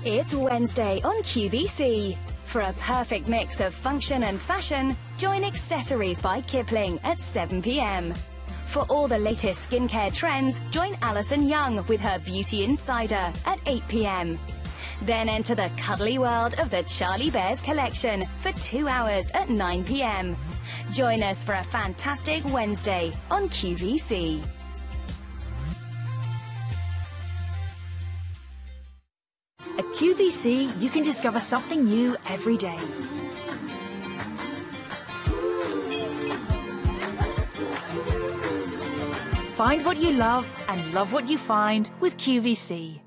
It's Wednesday on QVC. For a perfect mix of function and fashion, join Accessories by Kipling at 7 p.m. For all the latest skincare trends, join Alison Young with her Beauty Insider at 8 p.m. Then enter the cuddly world of the Charlie Bears collection for 2 hours at 9 p.m. Join us for a fantastic Wednesday on QVC. At QVC, you can discover something new every day. Find what you love and love what you find with QVC.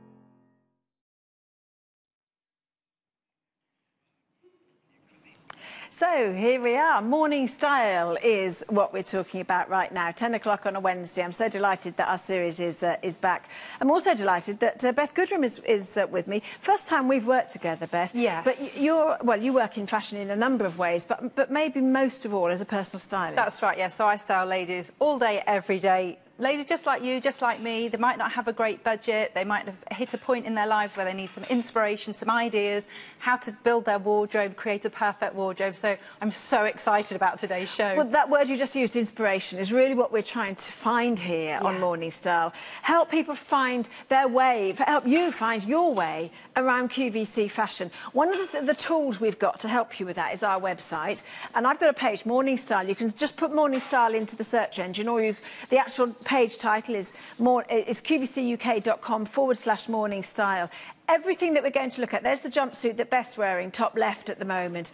So here we are. Morning Style is what we're talking about right now. 10 o'clock on a Wednesday. I'm so delighted that our series is back. I'm also delighted that Beth Goodrum is with me. First time we've worked together, Beth. Yes. But you work in fashion in a number of ways, but maybe most of all as a personal stylist. That's right, yeah. So I style ladies all day, every day. Ladies just like you, just like me, they might not have a great budget, they might have hit a point in their lives where they need some inspiration, some ideas, how to build their wardrobe, create a perfect wardrobe. So I'm so excited about today's show. Well, that word you just used, inspiration, is really what we're trying to find here on Morning Style. Help people find their way, help you find your way around QVC fashion. One of the tools we've got to help you with that is our website. And I've got a page, Morning Style. You can just put Morning Style into the search engine, or the actual page title is qvcuk.com/morning style. Everything that we're going to look at, there's the jumpsuit that Beth's wearing, top left at the moment.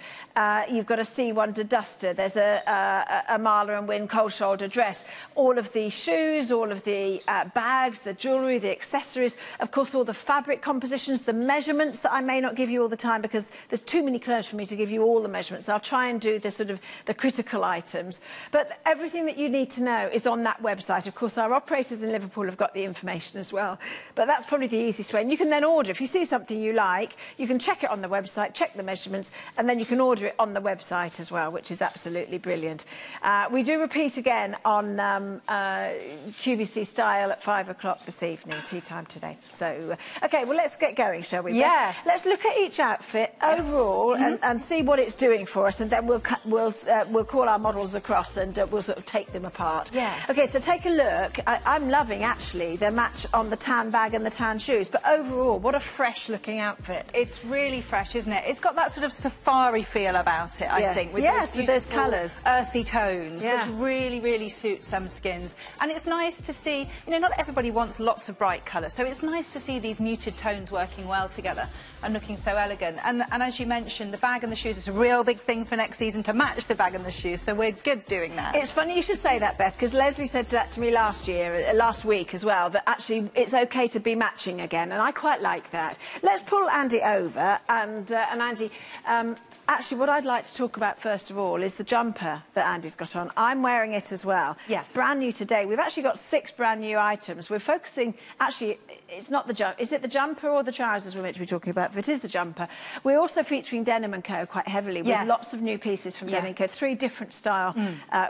You've got a C Wonder duster. There's a Marla and Wynn cold shoulder dress. All of the shoes, all of the bags, the jewellery, the accessories, of course, all the fabric compositions, the measurements that I may not give you all the time because there's too many clothes for me to give you all the measurements. I'll try and do the critical items. But everything that you need to know is on that website. Of course, our operators in Liverpool have got the information as well. But that's probably the easiest way. And you can then order. If you see something you like, you can check it on the website, check the measurements, and then you can order it on the website as well, which is absolutely brilliant. We do repeat again on QVC Style at 5 o'clock this evening, tea time today. So, OK, well, let's get going, shall we? Yes. Let's look at each outfit overall and see what it's doing for us, and then we'll call our models across and we'll sort of take them apart. Yeah. OK, so take a look. I'm loving, actually, the match on the tan bag and the tan shoes, but overall, what a fresh-looking outfit. It's really fresh, isn't it? It's got that sort of safari feel about it, I think. With those colours. Earthy tones, which really, really suit some skins. And it's nice to see, you know, not everybody wants lots of bright colours, so it's nice to see these muted tones working well together and looking so elegant. And as you mentioned, the bag and the shoes is a real big thing for next season to match the bag and the shoes, so we're good doing that. It's funny you should say that, Beth, because Leslie said that to me last week as well, that actually it's OK to be matching again, and I quite like that. Let's pull Andy over, and Andy, actually what I'd like to talk about first of all is the jumper that Andy's got on. I'm wearing it as well. Yes. It's brand new today. We've actually got 6 brand new items. We're focusing, actually, it's not the jumper. Is it the jumper or the trousers we're meant to be talking about? If it is the jumper. We're also featuring Denim & Co. quite heavily with lots of new pieces from Denim & Co. 3 different style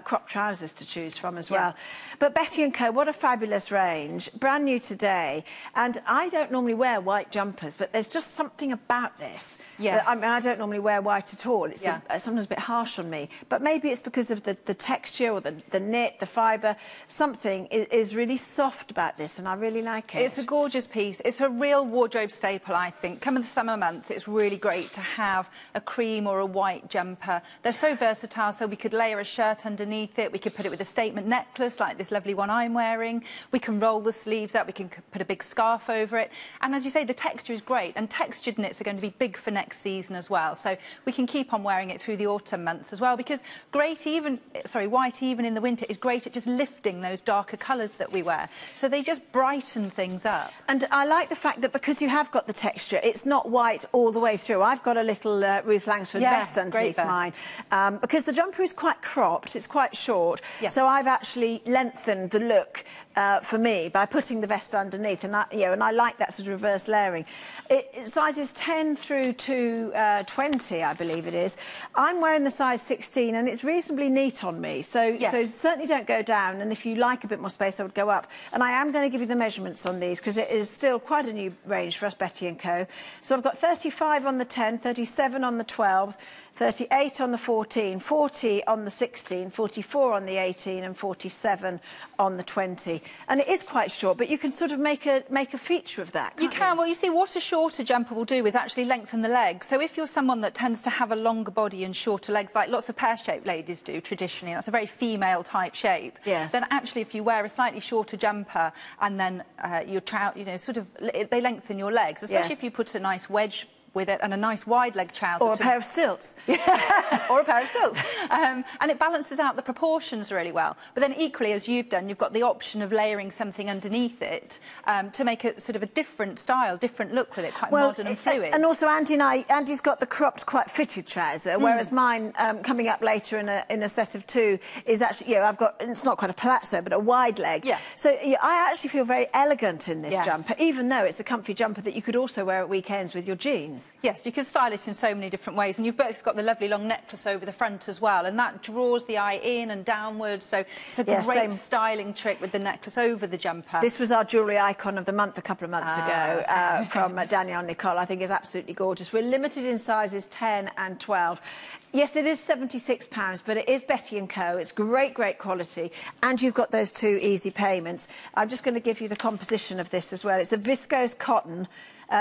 crop trousers to choose from as well. But Betty & Co., what a fabulous range. Brand new today. And I don't normally wear white jumpers, but there's just something about this. Yes. I mean, I don't normally wear white at all. It's sometimes a bit harsh on me. But maybe it's because of the texture or the knit, the fibre. Something is really soft about this, and I really like it. It's a gorgeous piece. It's a real wardrobe staple, I think. Come in the summer months, it's really great to have a cream or a white jumper. They're so versatile, so we could layer a shirt underneath it. We could put it with a statement necklace, like this lovely one I'm wearing. We can roll the sleeves up. We can put a big scarf over it. And as you say, the texture is great. And textured knits are going to be big for next season as well, so we can keep on wearing it through the autumn months as well, because white even in the winter is great at just lifting those darker colours that we wear, so they just brighten things up. And I like the fact that because you have got the texture, it's not white all the way through. I've got a little Ruth Langsford vest underneath mine, because the jumper is quite cropped, it's quite short, so I've actually lengthened the look for me by putting the vest underneath, and I like that sort of reverse layering. It sizes 10 through to 20, I believe it is. I'm wearing the size 16, and it's reasonably neat on me, so certainly don't go down, and if you like a bit more space, I would go up. And I am going to give you the measurements on these because it is still quite a new range for us, Betty & Co. So I've got 35 on the 10, 37 on the 12, 38 on the 14, 40 on the 16, 44 on the 18 and 47 on the 20. And it is quite short, but you can sort of make a feature of that, can't you? Well, you see, what a shorter jumper will do is actually lengthen the legs. So if you're someone that tends to have a longer body and shorter legs, like lots of pear-shaped ladies do traditionally, that's a very female type shape, then actually if you wear a slightly shorter jumper and then they lengthen your legs, especially if you put a nice wedge with it and a nice wide leg trouser. Or a pair of stilts. Or a pair of stilts. And it balances out the proportions really well. But then equally, as you've done, you've got the option of layering something underneath it to make it sort of a different style, different look with it, quite modern and fluid. And also Andy's got the cropped, quite fitted trouser, whereas mine, coming up later in a set of two, is actually, I've got, it's not quite a palazzo, but a wide leg. Yeah. So I actually feel very elegant in this jumper, even though it's a comfy jumper that you could also wear at weekends with your jeans. Yes, you can style it in so many different ways, and you've both got the lovely long necklace over the front as well, and that draws the eye in and downwards, so it's a great styling trick with the necklace over the jumper. This was our jewellery icon of the month a couple of months ago from Danielle Nicole. I think it's absolutely gorgeous. We're limited in sizes 10 and 12. Yes, it is £76, but it is Betty & Co. It's great quality, and you've got those two easy payments. I'm just going to give you the composition of this as well. It's a viscose cotton.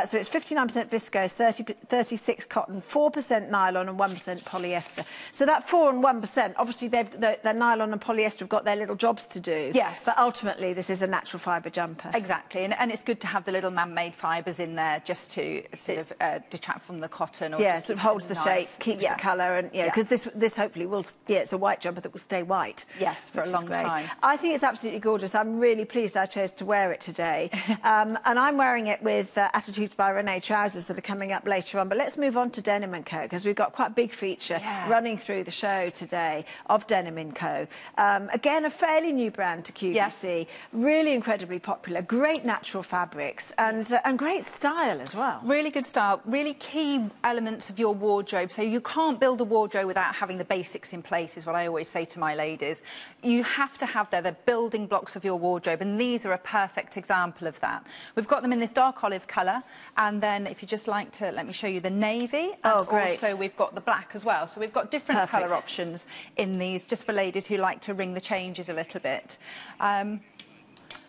So it's 59% viscose, 36 cotton, 4% nylon and 1% polyester. So that 4 and 1%, obviously the nylon and polyester have got their little jobs to do. Yes. But ultimately this is a natural fibre jumper. Exactly, and it's good to have the little man-made fibres in there just to sort of detract from the cotton. Or sort of holds the shape, keeps the colour, and because this hopefully will, it's a white jumper that will stay white. Yes, for a long time. I think it's absolutely gorgeous. I'm really pleased I chose to wear it today. And I'm wearing it with Attitudes by Renee trousers that are coming up later on. But let's move on to Denim & Co, because we've got quite a big feature running through the show today of Denim & Co. Again, a fairly new brand to QVC, really incredibly popular, great natural fabrics and great style as well. Really good style, really key elements of your wardrobe. So you can't build a wardrobe without having the basics in place, is what I always say to my ladies. You have to have the building blocks of your wardrobe, and these are a perfect example of that. We've got them in this dark olive colour, and then if you just like to, let me show you the navy. And also we've got the black as well. So we've got different colour options in these, just for ladies who like to ring the changes a little bit.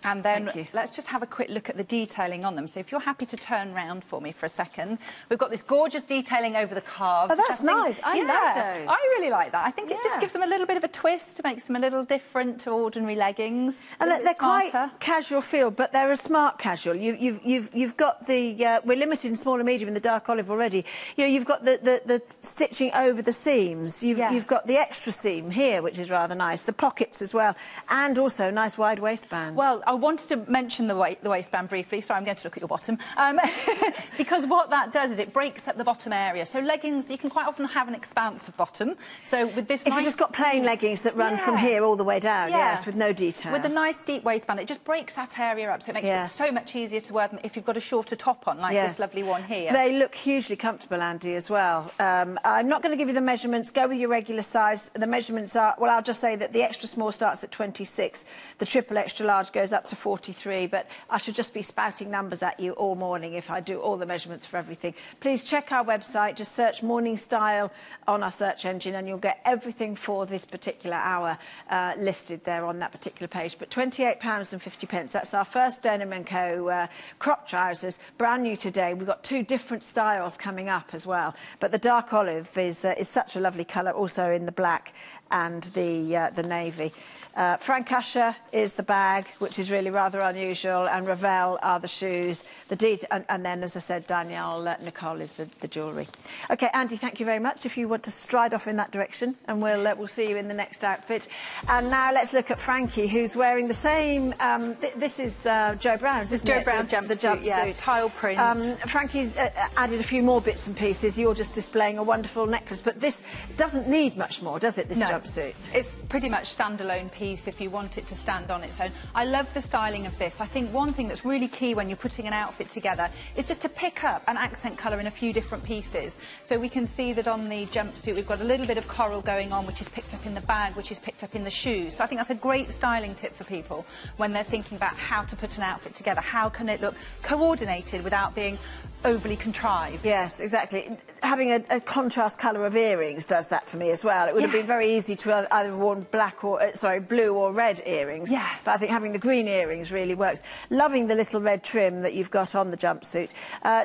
And then let's just have a quick look at the detailing on them. So if you're happy to turn round for me for a second. We've got this gorgeous detailing over the calves. Oh, that's nice. I like those. I really like that. I think it just gives them a little bit of a twist, makes them a little different to ordinary leggings. And they're quite casual feel, but they're a smart casual. You've got the, we're limited in small and medium in the dark olive already. You've got the stitching over the seams. You've got the extra seam here, which is rather nice. The pockets as well, and also a nice wide waistband. Well, I wanted to mention the waistband briefly. Sorry, I'm going to look at your bottom. Because what that does is it breaks up the bottom area. So leggings, you can quite often have an expansive bottom. So with this if you've just got plain leggings that run from here all the way down, with no detail. With a nice deep waistband, it just breaks that area up, so it makes it so much easier to wear them if you've got a shorter top on, like this lovely one here. They look hugely comfortable, Andy, as well. I'm not going to give you the measurements. Go with your regular size. The measurements are, well, I'll just say that the extra small starts at 26. The triple extra large goes up to 43, but I should just be spouting numbers at you all morning if I do all the measurements for everything. Please check our website, just search Morning Style on our search engine, and you'll get everything for this particular hour listed there on that particular page. But £28.50, that's our first Denim & Co crop trousers, brand new today. We've got two different styles coming up as well, but the dark olive is such a lovely colour, also in the black and the navy. Frank Usher is the bag, which is really rather unusual, and Ravel are the shoes. And then, as I said, Danielle Nicole is the jewellery. OK, Andy, thank you very much. If you want to stride off in that direction, and we'll see you in the next outfit. And now let's look at Frankie, who's wearing the same. This is Joe Brown's, isn't it? Joe Brown jumpsuit, the jumpsuit. Yeah, tile print. Frankie's added a few more bits and pieces. You're just displaying a wonderful necklace, but this doesn't need much more, does it? This jumpsuit. It's pretty much standalone piece if you want it to stand on its own. I love the styling of this. I think one thing that's really key when you're putting an outfit together is just to pick up an accent colour in a few different pieces. So we can see that on the jumpsuit we've got a little bit of coral going on, which is picked up in the bag, which is picked up in the shoes. So I think that's a great styling tip for people when they're thinking about how to put an outfit together. How can it look coordinated without being overly contrived? Yes, exactly. Having a contrast colour of earrings does that for me as well. It would have been very easy to have either worn black or, blue or red earrings. Yes. But I think having the green earrings really works. Loving the little red trim that you've got on the jumpsuit.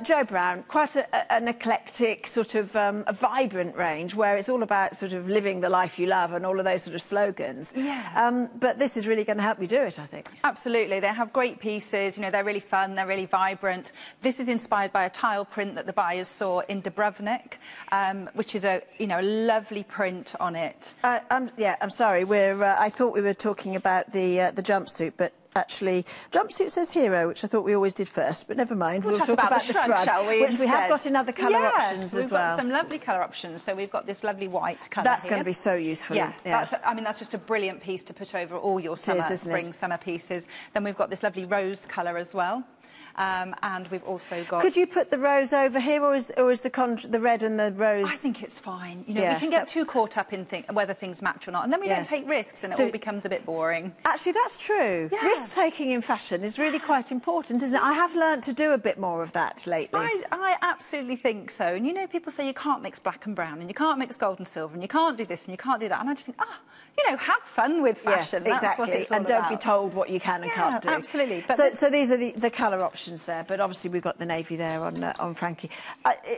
Jo Brown, quite an eclectic, sort of a vibrant range where it's all about sort of living the life you love and all of those sort of slogans. Yeah. But this is really going to help you do it, I think. Absolutely. They have great pieces. You know, they're really fun, they're really vibrant. This is inspired by a tile print that the buyers saw in Dubrovnik, which is a lovely print on it. I'm sorry. I thought we were talking about the jumpsuit, but actually, jumpsuit says hero, which I thought we always did first, but never mind. We'll talk about the shrug, shall we, which we have got in other colour options as well. We've got some lovely colour options. So we've got this lovely white colour. That's going to be so useful. Yes, yeah. That's just a brilliant piece to put over all your summer pieces. Then we've got this lovely rose colour as well. And we've also got... Could you put the rose over here, or is the red and the rose... I think it's fine. You know, we can get too caught up in whether things match or not, and then we don't take risks, and it all becomes a bit boring. Actually, that's true. Yeah. Risk-taking in fashion is really quite important, isn't it? I have learnt to do a bit more of that lately. I absolutely think so. And, you know, people say you can't mix black and brown, and you can't mix gold and silver, and you can't do this, and you can't do that. And I just think, you know, have fun with fashion. Yes, exactly. That's what it's all and don't about. be told what you can and can't do. Absolutely. But so these are the colour options there, but obviously we've got the navy there on Frankie.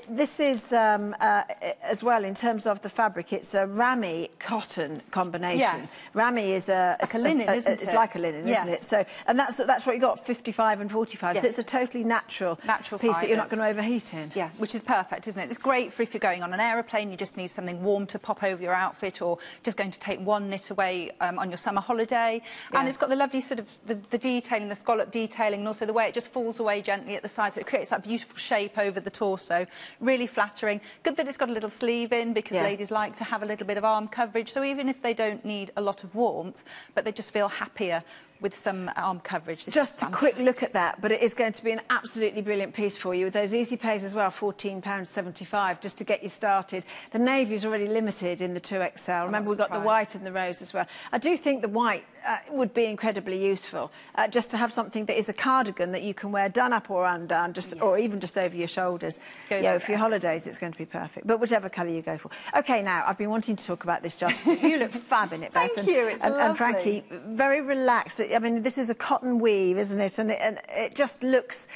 This is, as well, in terms of the fabric, it's a ramie cotton combination. Yes. Ramie is like a linen, isn't it? It's like a linen, isn't it? So, and that's what you got, 55 and 45. Yes. So it's a totally natural piece that you're not going to overheat in. Yeah, which is perfect, isn't it? It's great for if you're going on an aeroplane, you just need something warm to pop over your outfit, or just going to take one knit away on your summer holiday. And it's got the lovely sort of the detailing, the scallop detailing, and also the way it just falls away gently at the side, so it creates that beautiful shape over the torso. Really flattering. Good that it's got a little sleeve in, because ladies like to have a little bit of arm coverage, so even if they don't need a lot of warmth, but they just feel happier with some arm coverage. Just a quick look at that, but it is going to be an absolutely brilliant piece for you with those easy pays as well, £14.75, just to get you started. The navy is already limited in the 2XL. Remember, we've got the white and the rose as well. I do think the white would be incredibly useful, just to have something that is a cardigan that you can wear done up or undone, or even just over your shoulders. For your holidays, it's going to be perfect. But whichever colour you go for. OK, now, I've been wanting to talk about this jumpsuit. You look fab in it, Beth. Thank you, it's lovely. And Frankie, very relaxed. I mean, this is a cotton weave, isn't it? And it just looks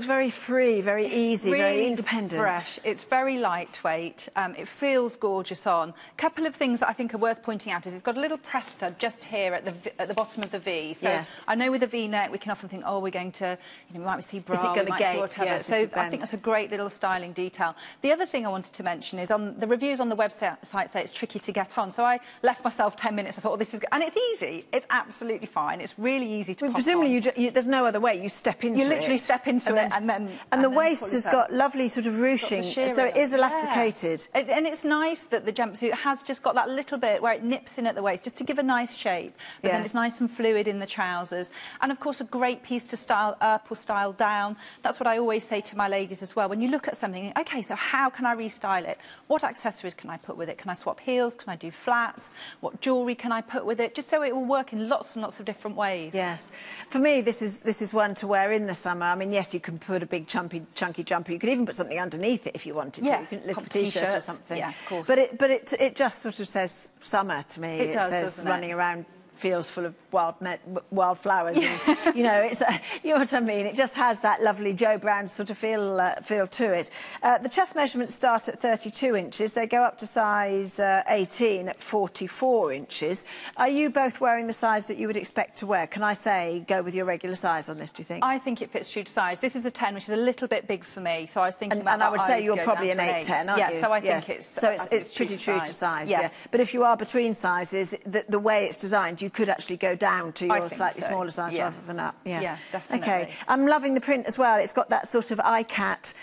very free, very easy, really very independent. Fresh. It's very lightweight. It feels gorgeous on. A couple of things that I think are worth pointing out is it's got a little press stud just here at the bottom of the V. So I know with a V-neck we can often think, oh, we're going to, we might see bra, we might see whatever. Yes, so I think that's a great little styling detail. The other thing I wanted to mention is on the reviews on the website say it's tricky to get on. So I left myself 10 minutes. I thought, oh, this is... And it's easy. It's absolutely fine. It's really easy to pop presumably on. there's no other way. You step into it. You literally step into it and then... And the waist has got lovely sort of ruching, so it is elasticated. And it's nice that the jumpsuit has just got that little bit where it nips in at the waist, just to give a nice shape. But then it's nice and fluid in the trousers. And, of course, a great piece to style up or style down. That's what I always say to my ladies as well. When you look at something, OK, so how can I restyle it? What accessories can I put with it? Can I swap heels? Can I do flats? What jewellery can I put with it? Just so it will work in lots and lots of different ways. Yes. For me, this is one to wear in the summer. I mean, yes, you can put a big chunky jumper. You could even put something underneath it if you wanted to. You can lift a t-shirt or something. Yeah, of course. But it just sort of says summer to me. It does, says doesn't running it? around fields full of wild flowers. And, you know what I mean. It just has that lovely Jo Brown sort of feel to it. The chest measurements start at 32 inches. They go up to size 18 at 44 inches. Are you both wearing the size that you would expect to wear? Can I say go with your regular size on this, do you think? I think it fits true to size. This is a 10, which is a little bit big for me. So I was thinking about and I would say you're probably an 8-10, aren't you? Yeah, so I think it's pretty true to size. Yeah. But if you are between sizes, the way it's designed, you could actually go down to your slightly smaller size rather than up. Yeah, definitely. Okay, I'm loving the print as well. It's got that sort of ICAT,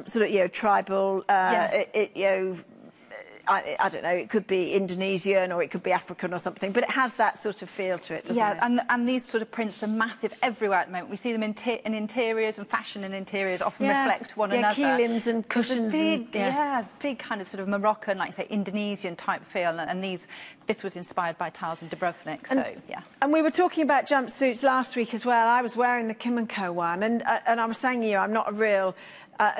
sort of tribal, I don't know, it could be Indonesian or it could be African or something, but it has that sort of feel to it, doesn't it? And these sort of prints are massive everywhere at the moment. We see them in interiors, and fashion and interiors often reflect one another. Yeah, key limbs and cushions. Big kind of sort of Moroccan, like say, Indonesian type feel. And this was inspired by Tiles and Dubrovnik, so yeah. And we were talking about jumpsuits last week as well. I was wearing the Kim & Co one, and I was saying, I'm not a real...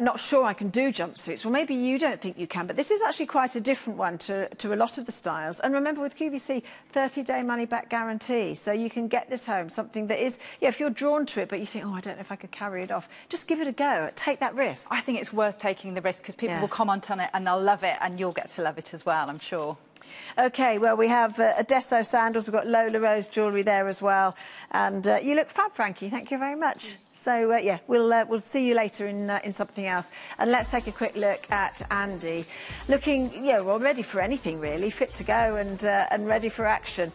not sure I can do jumpsuits. Well, maybe you don't think you can, but this is actually quite a different one to a lot of the styles. And remember, with QVC, 30-day money-back guarantee. So you can get this home, something that is, if you're drawn to it, but you think, I don't know if I could carry it off, just give it a go. Take that risk. I think it's worth taking the risk because people will comment on it and they'll love it, and you'll get to love it as well, I'm sure. OK, well, we have Adesso sandals. We've got Lola Rose jewellery there as well. And you look fab, Frankie. Thank you very much. So, yeah, we'll see you later in something else. And let's take a quick look at Andy. Looking, well, ready for anything, really. Fit to go and ready for action.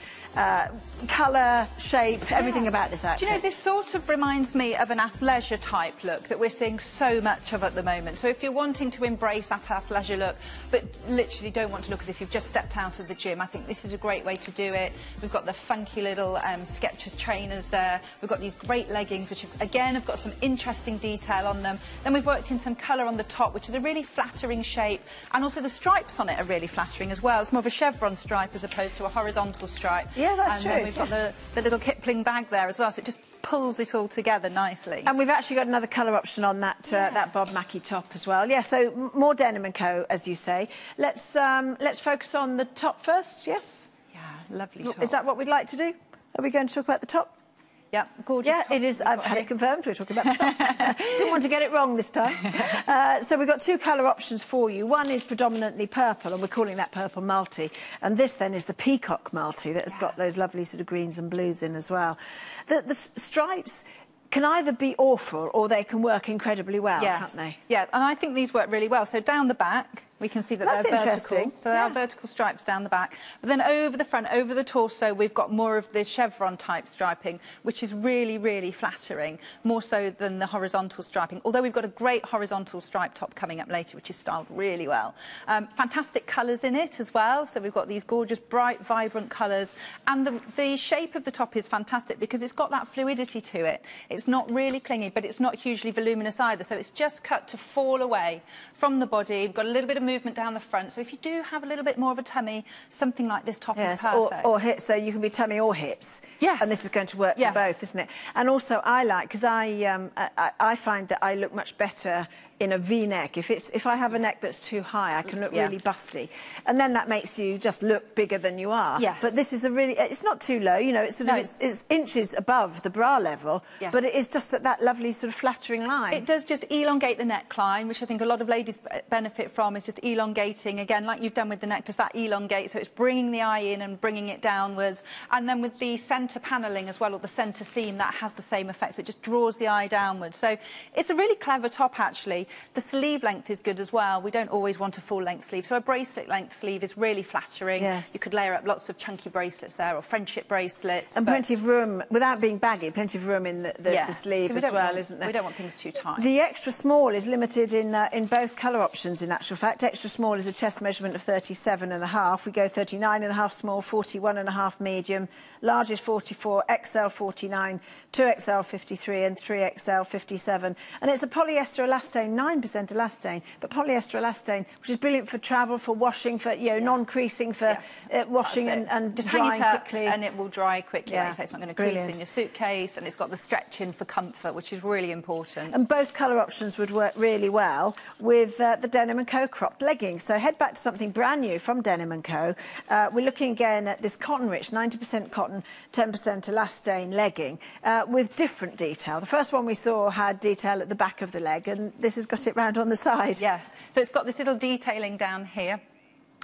Colour, shape, everything about this outfit. Do you know, this sort of reminds me of an athleisure type look that we're seeing so much of at the moment. So if you're wanting to embrace that athleisure look, but literally don't want to look as if you've just stepped out of the gym, I think this is a great way to do it. We've got the funky little Skechers trainers there. We've got these great leggings, which again have got some interesting detail on them. Then we've worked in some colour on the top, which is a really flattering shape, and also the stripes on it are really flattering as well. It's more of a chevron stripe as opposed to a horizontal stripe. Yeah, that's true. And then we've got the little Kipling bag there as well, so it just pulls it all together nicely. And we've actually got another colour option on that that Bob Mackie top as well. Yeah, so more Denim & Co, as you say. Let's focus on the top first, yes? Yeah, lovely top. Is that what we'd like to do? Are we going to talk about the top? Yeah, gorgeous top. It is. I've had it confirmed. We're talking about the top. Didn't want to get it wrong this time. So we've got two colour options for you. One is predominantly purple, and we're calling that purple multi. And this then is the peacock multi that has got those lovely sort of greens and blues in as well. The stripes can either be awful or they can work incredibly well, can't they? Yeah, and I think these work really well. So down the back, we can see that they're vertical. So they are vertical stripes down the back. But then over the front, over the torso, we've got more of the chevron type striping, which is really, really flattering, more so than the horizontal striping. Although we've got a great horizontal stripe top coming up later, which is styled really well. Fantastic colours in it as well. So we've got these gorgeous, bright, vibrant colours. And the shape of the top is fantastic because it's got that fluidity to it. It's not really clingy, but it's not hugely voluminous either. So it's just cut to fall away from the body. We've got a little bit of movement down the front, so if you do have a little bit more of a tummy, something like this top is perfect. Or hips, so you can be tummy or hips. Yes. And this is going to work for both, isn't it? And also I like, because I find that I look much better in a V-neck. If I have a neck that's too high, I can look really busty. And then that makes you just look bigger than you are. Yes. But this is a really, it's not too low, you know, it's sort of, it's inches above the bra level, but it is just at that lovely sort of flattering line. It does just elongate the neckline, which I think a lot of ladies benefit from, is just elongating, again, like you've done with the neck, does that elongate, so it's bringing the eye in and bringing it downwards. And then with the centre panelling as well, or the centre seam, that has the same effect, so it just draws the eye downwards. So it's a really clever top, actually. The sleeve length is good as well. We don't always want a full-length sleeve, so a bracelet-length sleeve is really flattering. Yes. You could layer up lots of chunky bracelets there, or friendship bracelets. And plenty of room, without being baggy, plenty of room in the sleeve as well, isn't there? We don't want things too tight. The extra small is limited in both colour options, in actual fact. Extra small is a chest measurement of 37.5. We go 39.5 small, 41.5 medium. Large is 44, XL 49, 2XL 53 and 3XL 57. And it's a polyester elastane, 9% elastane, but polyester elastane, which is brilliant for travel, for washing, for non-creasing, for washing and just drying hang it up quickly. And it will dry quickly. Like I say, it's not going to crease in your suitcase, and it's got the stretching for comfort, which is really important. And both colour options would work really well with the Denim & Co cropped leggings. So head back to something brand new from Denim & Co. We're looking again at this cotton-rich, 90% cotton, 10% elastane legging with different detail. The first one we saw had detail at the back of the leg, and this has got it round on the side. Yes, so it's got this little detailing down here.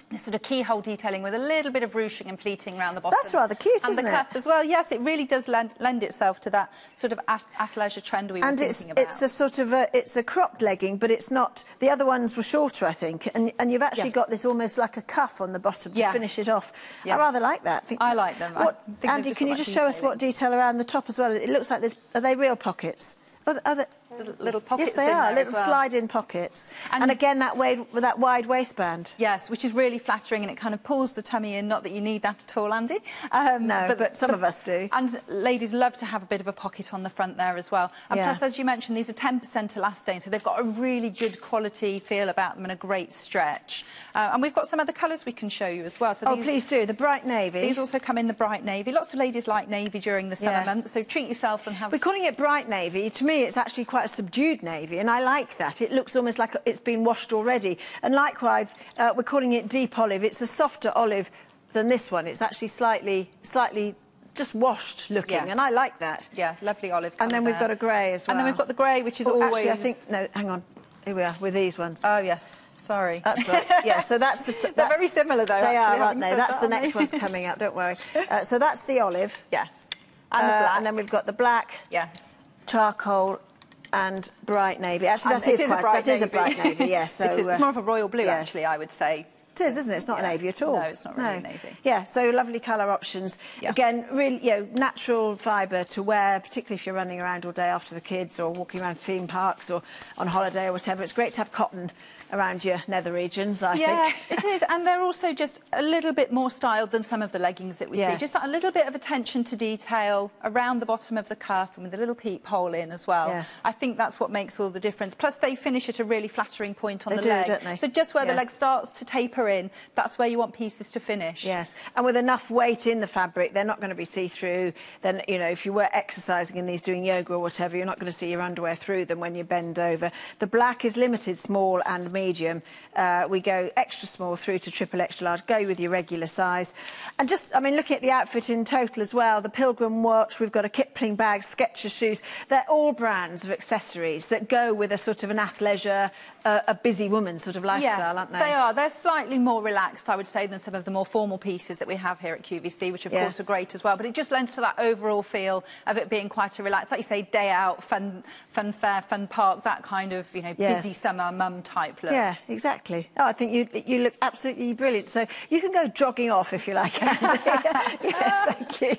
This sort of keyhole detailing with a little bit of ruching and pleating around the bottom. That's rather cute, isn't it? And the cuff as well. Yes, it really does lend itself to that sort of athleisure trend we were thinking about. And it's a sort of it's a cropped legging, but it's not. The other ones were shorter, I think, and you've actually got this almost like a cuff on the bottom to finish it off. I rather like that. I like them. Andy, can you just show us what detail around the top as well? It looks like there's. Are they real pockets? little pockets. Yes, they in are, there little as well. slide-in pockets. And again, that wide waistband. Yes, which is really flattering, and it kind of pulls the tummy in. Not that you need that at all, Andy. No, but some of us do. And ladies love to have a bit of a pocket on the front there as well. And plus, as you mentioned, these are 10% elastane, so they've got a really good quality feel about them and a great stretch. And we've got some other colours we can show you as well. So please do. The bright navy. These also come in the bright navy. Lots of ladies like navy during the summer months, so treat yourself and have... We're calling it bright navy. To me, it's actually quite a subdued navy, and I like that. It looks almost like it's been washed already. And likewise, we're calling it deep olive. It's a softer olive than this one. It's actually slightly just washed looking, and I like that. Yeah, lovely olive colour. And then we've got a grey as well. And then we've got the grey, which is always... Actually, I think... No, hang on. Here we are, with these ones. Oh, yes. Sorry. That's right. Yeah, so that's the... They're very similar, though, They actually, are, aren't they? That's the next one's coming up, don't worry. So that's the olive. Yes. And the black. And then we've got the black, yes, charcoal, and bright navy. Actually, that is a bright navy, yes. So, it's more of a royal blue, actually, I would say. It is, isn't it? It's not navy at all. No, it's not really navy. Yeah, so lovely colour options. Yeah. Again, really, natural fibre to wear, particularly if you're running around all day after the kids or walking around theme parks or on holiday or whatever. It's great to have cotton around your nether regions, I think. Yeah, it is. And they're also just a little bit more styled than some of the leggings that we see. Just that a little bit of attention to detail around the bottom of the cuff and with a little peephole in as well. Yes. I think that's what makes all the difference. Plus, they finish at a really flattering point on the leg. Don't they? So just where the leg starts to taper in, that's where you want pieces to finish. Yes, and with enough weight in the fabric, they're not going to be see-through. Then, if you were exercising in these, doing yoga or whatever, you're not going to see your underwear through them when you bend over. The black is limited, small and medium. We go extra small through to triple extra large. Go with your regular size. And just, looking at the outfit in total as well, the Pilgrim watch, we've got a Kipling bag, Skechers shoes. They're all brands of accessories that go with a sort of an athleisure, a busy woman sort of lifestyle, aren't they? They are. They're slightly more relaxed, I would say, than some of the more formal pieces that we have here at QVC, which of course are great as well. But it just lends to that overall feel of it being quite a relaxed, like you say, day out, fun fair, fun park, that kind of, busy summer mum type look. Yeah, exactly. Oh, I think you look absolutely brilliant. So you can go jogging off if you like, Andy. Yes, thank you.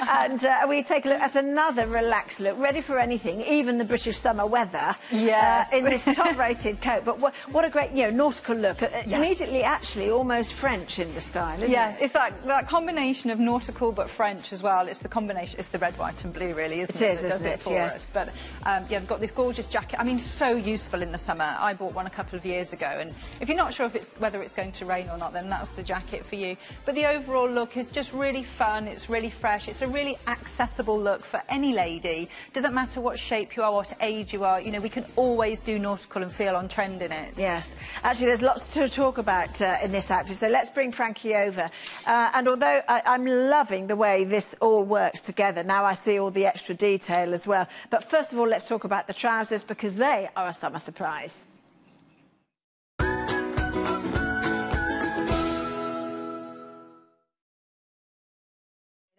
And we take a look at another relaxed look, ready for anything, even the British summer weather. Yes. In this top-rated coat. But what a great, nautical look. Immediately, actually, almost French in the style, isn't it? Yes, it's that combination of nautical but French as well. It's the combination. It's the red, white, and blue, really, isn't it? It is, that does isn't it it? for us. But I've got this gorgeous jacket. So useful in the summer. I bought one a couple of years ago, and if you're not sure whether it's going to rain or not, then that's the jacket for you. But the overall look is just really fun. It's really fresh. It's a really accessible look for any lady. Doesn't matter what shape you are, what age you are. We can always do nautical and feel on trend in it. Yes. Actually, there's lots to talk about in this outfit, so let's bring Frankie over. And although I'm loving the way this all works together, now I see all the extra detail as well. But first of all, let's talk about the trousers, because they are a summer surprise.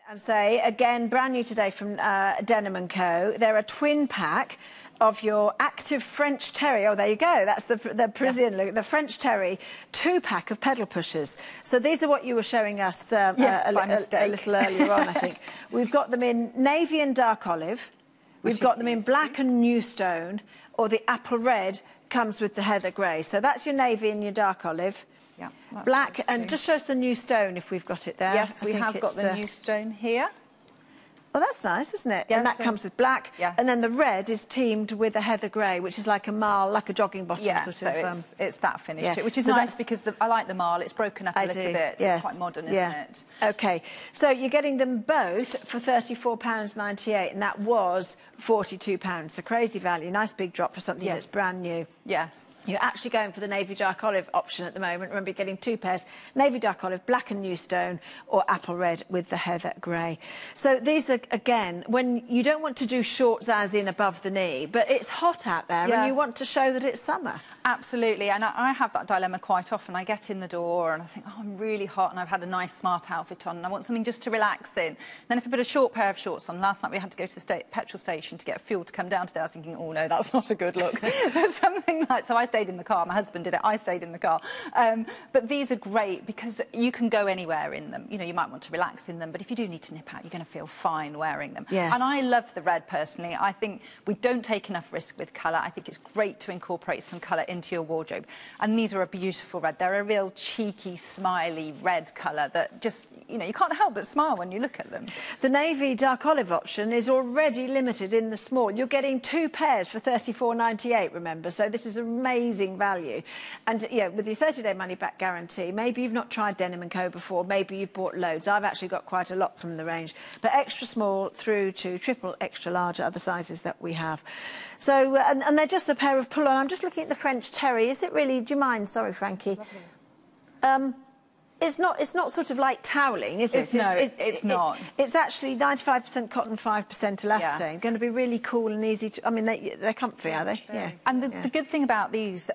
And say, again, brand new today from Denim & Co. They're a twin pack of your active French terry. Oh, there you go. That's the Parisian look. The French terry 2-pack of pedal pushers. So these are what you were showing us a little earlier on, I think. We've got them in navy and dark olive. We've got them in black and new stone, or the apple red comes with the heather grey. So that's your navy and your dark olive. Yeah, black, and just show us the new stone if we've got it there. Yes, we have got the new stone here. Well, that's nice, isn't it? Yes, and that comes with black. Yes. And then the red is teamed with a heather grey, which is like a marl, like a jogging bottom sort of. It's that finish, which is nice because I like the marl. It's broken up a little bit. Yes. It's quite modern, isn't it? OK. So you're getting them both for £34.98, and that was £42. So crazy value. Nice big drop for something that's brand new. Yes. You're actually going for the navy dark olive option at the moment. Remember, you're getting 2 pairs, navy dark olive, black and new stone, or apple red with the heather grey. So these are, again, when you don't want to do shorts as in above the knee, but it's hot out there and you want to show that it's summer. Absolutely, and I have that dilemma quite often. I get in the door and I think, oh, I'm really hot and I've had a nice smart outfit on and I want something just to relax in. Then if I put a short pair of shorts on, last night we had to go to the petrol station to get fuel to come down today, I was thinking, oh no, that's not a good look. But something So I stayed in the car. My husband did it. I stayed in the car. But these are great because you can go anywhere in them. You know, you might want to relax in them, but if you do need to nip out, you're going to feel fine wearing them. Yes. And I love the red personally. I think we don't take enough risk with colour. I think it's great to incorporate some colour into your wardrobe. And these are a beautiful red. They're a real cheeky, smiley red colour that just, you know, you can't help but smile when you look at them. The navy dark olive option is already limited in the small. You're getting 2 pairs for $34.98, remember, so this is amazing value. And yeah, with your 30-day money-back guarantee, maybe you've not tried Denim & Co before, maybe you've bought loads. I've actually got quite a lot from the range, but extra small through to triple extra large are the sizes that we have. So, and they're just a pair of pull-on. I'm just looking at the French terry. Is it really, do you mind? Sorry, Frankie. It's not sort of like toweling, is it? It's not. It's actually 95% cotton, 5% elastane. Yeah. Going to be really cool and easy to... I mean, they're comfy, are they? Yeah. And the good thing about these...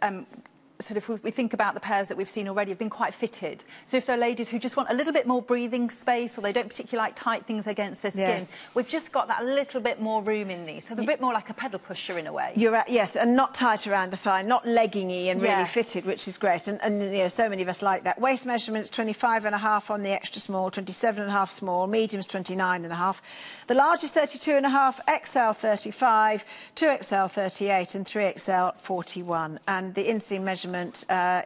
sort of, we think about the pairs that we've seen already have been quite fitted. So if there are ladies who just want a little bit more breathing space or they don't particularly like tight things against their skin, we've just got that little bit more room in these. So they're a bit more like a pedal pusher in a way. You're right, yes, and not tight around the thigh, not leggingy and really fitted, which is great. And you know, so many of us like that. Waist measurements 25.5 on the extra small, 27.5 small, mediums 29.5. The large is 32.5, XL 35, 2XL 38 and 3XL 41. And the inseam measurement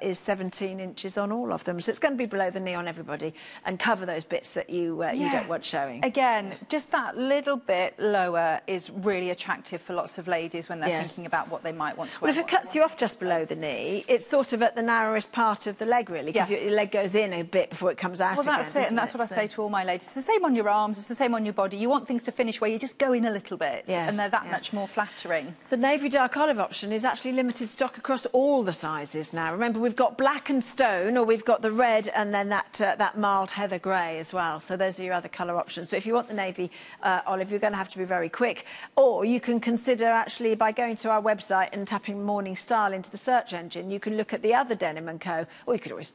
is 17 inches on all of them. So it's going to be below the knee on everybody and cover those bits that you don't want showing. Again, just that little bit lower is really attractive for lots of ladies when they're thinking about what they might want to wear. Well, if it cuts you off just below the knee, it's sort of at the narrowest part of the leg, really, because your leg goes in a bit before it comes out again. Well, that's it, and that's what I say to all my ladies. It's the same on your arms, it's the same on your body. You want things to finish where you just go in a little bit, and they're that much more flattering. The navy dark olive option is actually limited stock across all the sizes now. Remember, we've got black and stone, or we've got the red and then that mild heather grey as well. So those are your other colour options. But if you want the navy olive, you're going to have to be very quick. Or you can consider actually by going to our website and tapping Morning Style into the search engine, you can look at the other Denim & Co. Or you could always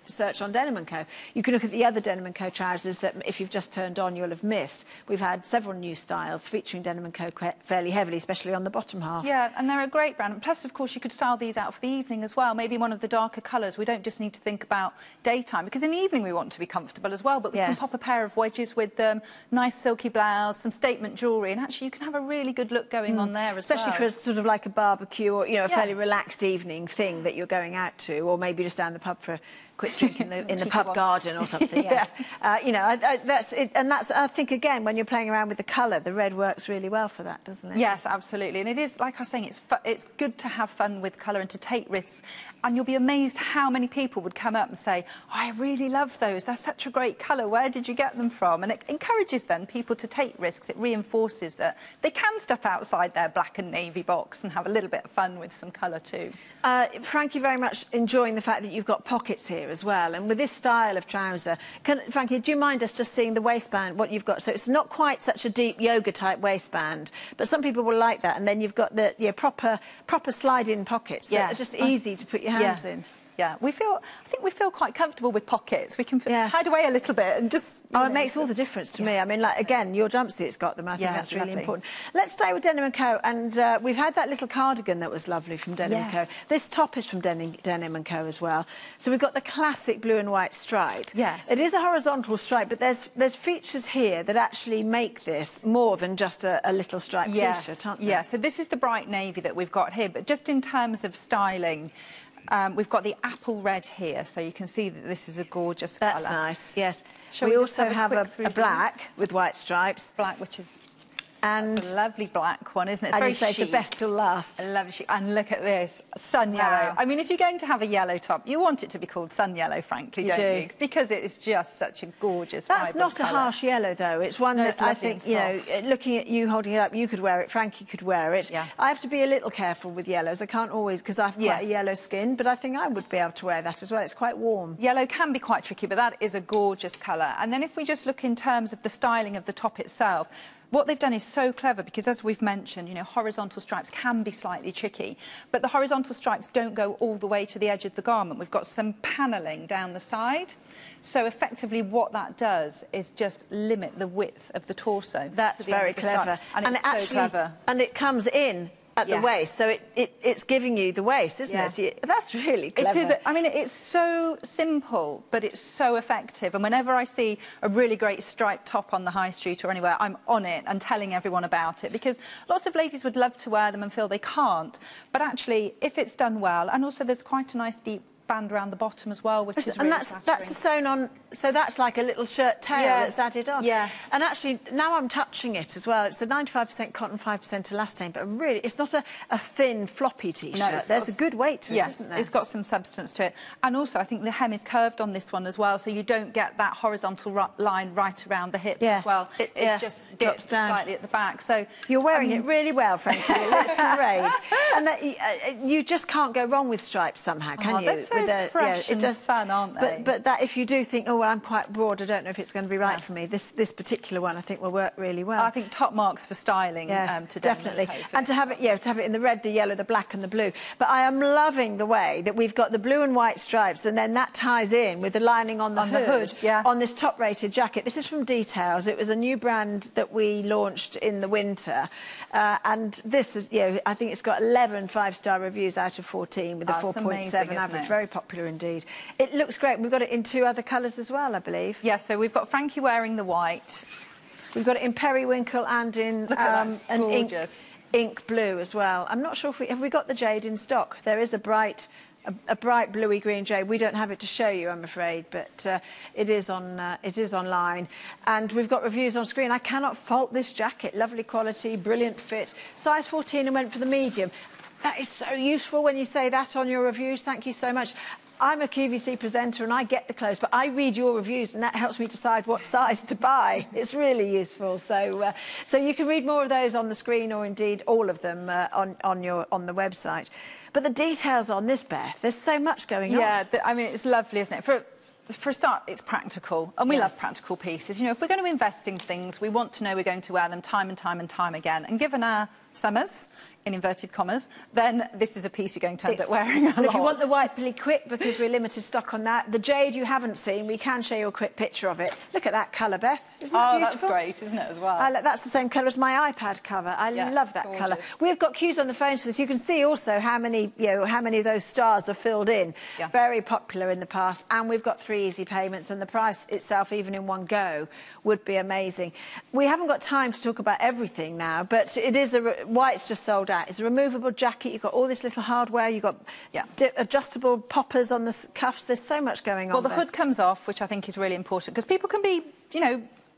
search on Denim & Co. You can look at the other Denim & Co trousers that if you've just turned on, you'll have missed. We've had several new styles featuring Denim & Co fairly heavily, especially on the bottom half. Yeah, and they're a great brand. Plus, of course, you could style these out for the evening as well. Maybe one of the darker colours. We don't just need to think about daytime, because in the evening we want to be comfortable as well, but we can pop a pair of wedges with them, nice silky blouse, some statement jewellery, and actually you can have a really good look going on there as well. Especially for sort of like a barbecue or, you know, a fairly relaxed evening thing that you're going out to, or maybe just down the pub for a quick drink in the pub garden or something. You know, that's it, and that's, I think, again, when you're playing around with the colour, the red works really well for that, doesn't it? Yes, absolutely. And it is, like I was saying, it's good to have fun with colour and to take risks. And you'll be amazed how many people would come up and say, oh, I really love those. That's such a great colour. Where did you get them from? And it encourages then people to take risks. It reinforces that they can step outside their black and navy box and have a little bit of fun with some colour too. Frankie, very much enjoying the fact that you've got pockets here as well. And with this style of trouser, Frankie, do you mind us just seeing the waistband, what you've got? So it's not quite such a deep yoga-type waistband, but some people will like that. And then you've got the proper slide-in pockets that are just easy to put your hands in. Yeah, I think we feel quite comfortable with pockets. We can hide away a little bit and just... Oh, it makes all the difference to me. I mean, like, again, your jumpsuit's got them. I think that's really important. Let's stay with Denim & Co. And we've had that little cardigan that was lovely from Denim & Co. This top is from Denim & Co. as well. So we've got the classic blue and white stripe. Yes. It is a horizontal stripe, but there's features here that actually make this more than just a little striped T-shirt, aren't they? Yeah, so this is the bright navy that we've got here, but just in terms of styling... we've got the apple red here, so you can see that this is a gorgeous colour. That's nice, yes. Shall we we also have a black with white stripes. Black, which is... And that's a lovely black one, isn't it? It's and very you say chic. the best till last. I love it. And look at this, sun yellow. I mean, if you're going to have a yellow top, you want it to be called sun yellow, frankly, don't you? Because it is just such a gorgeous, That's not colour. a harsh yellow, though. It's one that I think, you know, looking at you holding it up, you could wear it, Frankie could wear it. Yeah. I have to be a little careful with yellows. I can't always, because I've quite a yellow skin, but I think I would be able to wear that as well. It's quite warm. Yellow can be quite tricky, but that is a gorgeous colour. And then if we just look in terms of the styling of the top itself, what they've done is so clever because, as we've mentioned, you know, horizontal stripes can be slightly tricky, but the horizontal stripes don't go all the way to the edge of the garment. We've got some panelling down the side. So effectively what that does is just limit the width of the torso. That's very clever. And it's so clever. And it comes in at the waist, so it's giving you the waist, isn't it? So that's really clever. It is. I mean, it's so simple, but it's so effective. And whenever I see a really great striped top on the high street or anywhere, I'm on it and telling everyone about it, because lots of ladies would love to wear them and feel they can't. But actually, if it's done well, and also there's quite a nice deep band around the bottom as well, which is really that's sewn on, so that's like a little shirt tail that's added on. Yes. And actually, now I'm touching it as well. It's a 95% cotton, 5% elastane, but really, it's not a thin, floppy T-shirt. No, there's a good weight to it, isn't there? It's got some substance to it. And also, I think the hem is curved on this one as well, so you don't get that horizontal line right around the hip as well. It just drops down slightly at the back. So you're wearing it really well, Frankie. It looks great. And that, you just can't go wrong with stripes somehow, can you? So fresh and fun, aren't they? But that if you do think, oh, well, I'm quite broad, I don't know if it's going to be right for me, this particular one I think will work really well. I think top marks for styling today. Definitely. And to have it, in the red, the yellow, the black and the blue. But I am loving the way that we've got the blue and white stripes, and then that ties in with the lining on the hood on this top-rated jacket. This is from Details. It was a new brand that we launched in the winter. And this is, I think it's got 11 5-star reviews out of 14 with a 4.7 average. Very popular indeed. It looks great. We've got it in 2 other colours as well, I believe. Yes, so we've got Frankie wearing the white. We've got it in periwinkle and in an ink blue as well. I'm not sure if have we got the jade in stock. There is a bright bluey green jade. We don't have it to show you, I'm afraid, but it is online, and we've got reviews on screen. I cannot fault this jacket. Lovely quality, brilliant fit. Size 14 and went for the medium. That is so useful when you say that on your reviews. Thank you so much. I'm a QVC presenter and I get the clothes, but I read your reviews and that helps me decide what size to buy. It's really useful. So you can read more of those on the screen, or indeed all of them on the website. But the details on this, Beth, there's so much going on. Yeah, I mean, it's lovely, isn't it? For a start, it's practical, and we love practical pieces. If we're going to invest in things, we want to know we're going to wear them time and time and time again. And given our summers, in inverted commas, then this is a piece you're going to end up wearing a lot. If you want the white really quick, because we're limited stock on that, the jade you haven't seen, we can show you a quick picture of it. Look at that colour, Beth. Isn't that beautiful? That's great, isn't it, as well? That's the same colour as my iPad cover. I love that colour. We've got cues on the phones for this. You can see also how many of those stars are filled in. Yeah. Very popular in the past, and we've got 3 easy payments, and the price itself, even in one go, would be amazing. We haven't got time to talk about everything now, but it is white's just sold out. It's a removable jacket. You've got all this little hardware. You've got adjustable poppers on the cuffs. There's so much going on. Well, the hood comes off, which I think is really important, because people can be,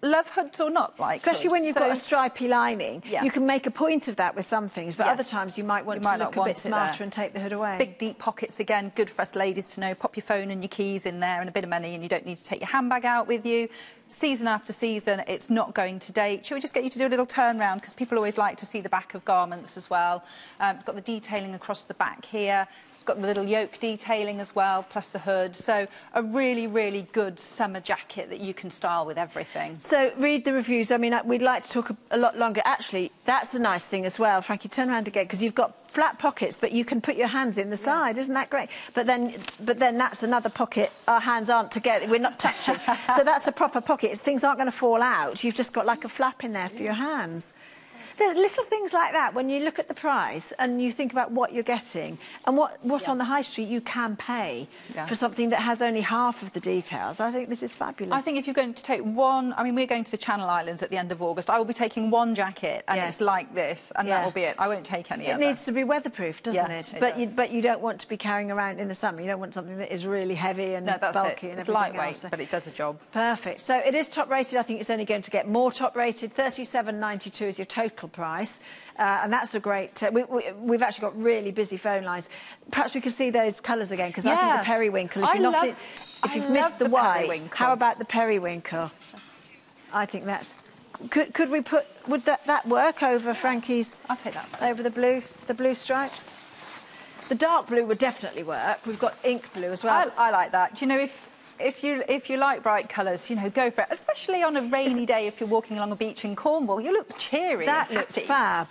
love hoods or not like especially hoods. When you've got a stripy lining. You can make a point of that with some things, but other times you might want to look a bit smarter and take the hood away. Big deep pockets, again, good for us ladies to know. Pop your phone and your keys in there and a bit of money, and you don't need to take your handbag out with you. Season after season, it's not going to date. Shall we just get you to do a little turn round, because people always like to see the back of garments as well. Got the detailing across the back here. Got the little yoke detailing as well, plus the hood. So a really, really good summer jacket that you can style with everything. So read the reviews. I mean, we'd like to talk a lot longer. Actually, that's the nice thing as well. Frankie, turn around again, because you've got flat pockets, but you can put your hands in the side. Isn't that great? But then that's another pocket. Our hands aren't together. We're not touching. So that's a proper pocket. Things aren't going to fall out. You've just got like a flap in there for your hands. There are little things like that when you look at the price and you think about what you're getting and what on the high street you can pay for something that has only half of the details. I think this is fabulous. I think if you're going to take one, I mean, we're going to the Channel Islands at the end of August. I will be taking one jacket and it's like this, and that will be it. I won't take any other. It needs to be weatherproof, doesn't it? But you don't want to be carrying around in the summer. You don't want something that is really heavy and bulky and it's lightweight, but it does a job. Perfect. So it is top rated. I think it's only going to get more top rated. $37.92 is your total price. And that's a great... we've actually got really busy phone lines. Perhaps we could see those colours again, because I think the periwinkle... If you've missed the white, how about the periwinkle? I think that's... Could we put... Would that work over Frankie's... I'll take that. Over the blue stripes? The dark blue would definitely work. We've got ink blue as well. I like that. Do you know, if you like bright colours, go for it. Especially on a rainy day, if you're walking along a beach in Cornwall, you look cheery. That looks fab.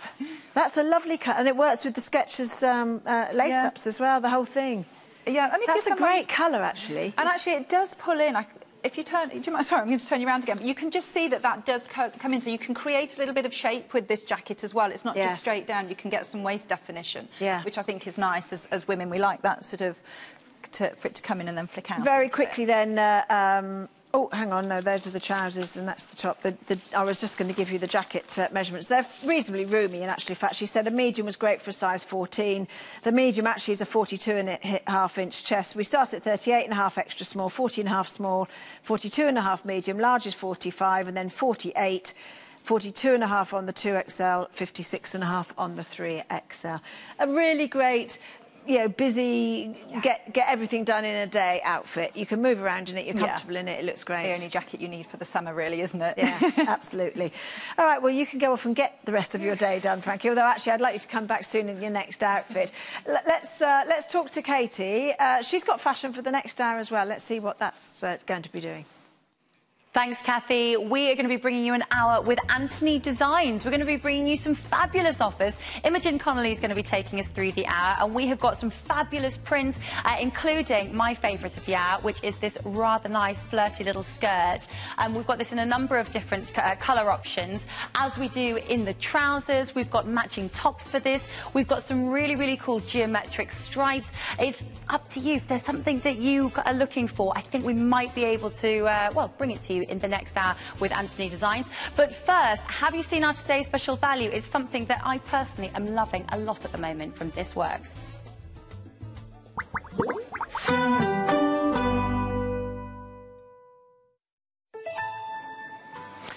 That's a lovely cut, and it works with the Skechers lace-ups as well. The whole thing. Yeah, and that's a great colour, actually. And actually, it does pull in. if you turn, do you mind, sorry, I'm going to turn you around again, but you can just see that that does come in, so you can create a little bit of shape with this jacket as well. It's not just straight down, you can get some waist definition, which I think is nice. As women, we like that sort of, for it to come in and then flick out. Very quickly then, oh, hang on, no, those are the trousers and that's the top. I was just going to give you the jacket measurements. They're reasonably roomy, and actually, in fact, she said a medium was great for a size 14. The medium actually is a 42.5-inch chest. We start at 38.5 extra small, 40.5 small, 42.5 medium, large is 45, and then 48. 42.5 on the 2XL, 56.5 on the 3XL. A really great, you know, busy, get everything done in a day outfit. You can move around in it, you're comfortable in it, it looks great. The only jacket you need for the summer, really, isn't it? Yeah, absolutely. All right, well, you can go off and get the rest of your day done, Frankie, although actually I'd like you to come back soon in your next outfit. Let's talk to Katie. She's got fashion for the next hour as well. Let's see what that's going to be doing. Thanks, Kathy. We are going to be bringing you an hour with Anthony Designs. We're going to be bringing you some fabulous offers. Imogen Connolly is going to be taking us through the hour, and we have got some fabulous prints, including my favourite of the hour, which is this rather nice, flirty little skirt. We've got this in a number of different colour options. As we do in the trousers, we've got matching tops for this. We've got some really, really cool geometric stripes. It's up to you. If there's something that you are looking for, I think we might be able to, well, bring it to you in the next hour with Anthony Designs. But first, have you seen our today's special value? It's something that I personally am loving a lot at the moment from This Works.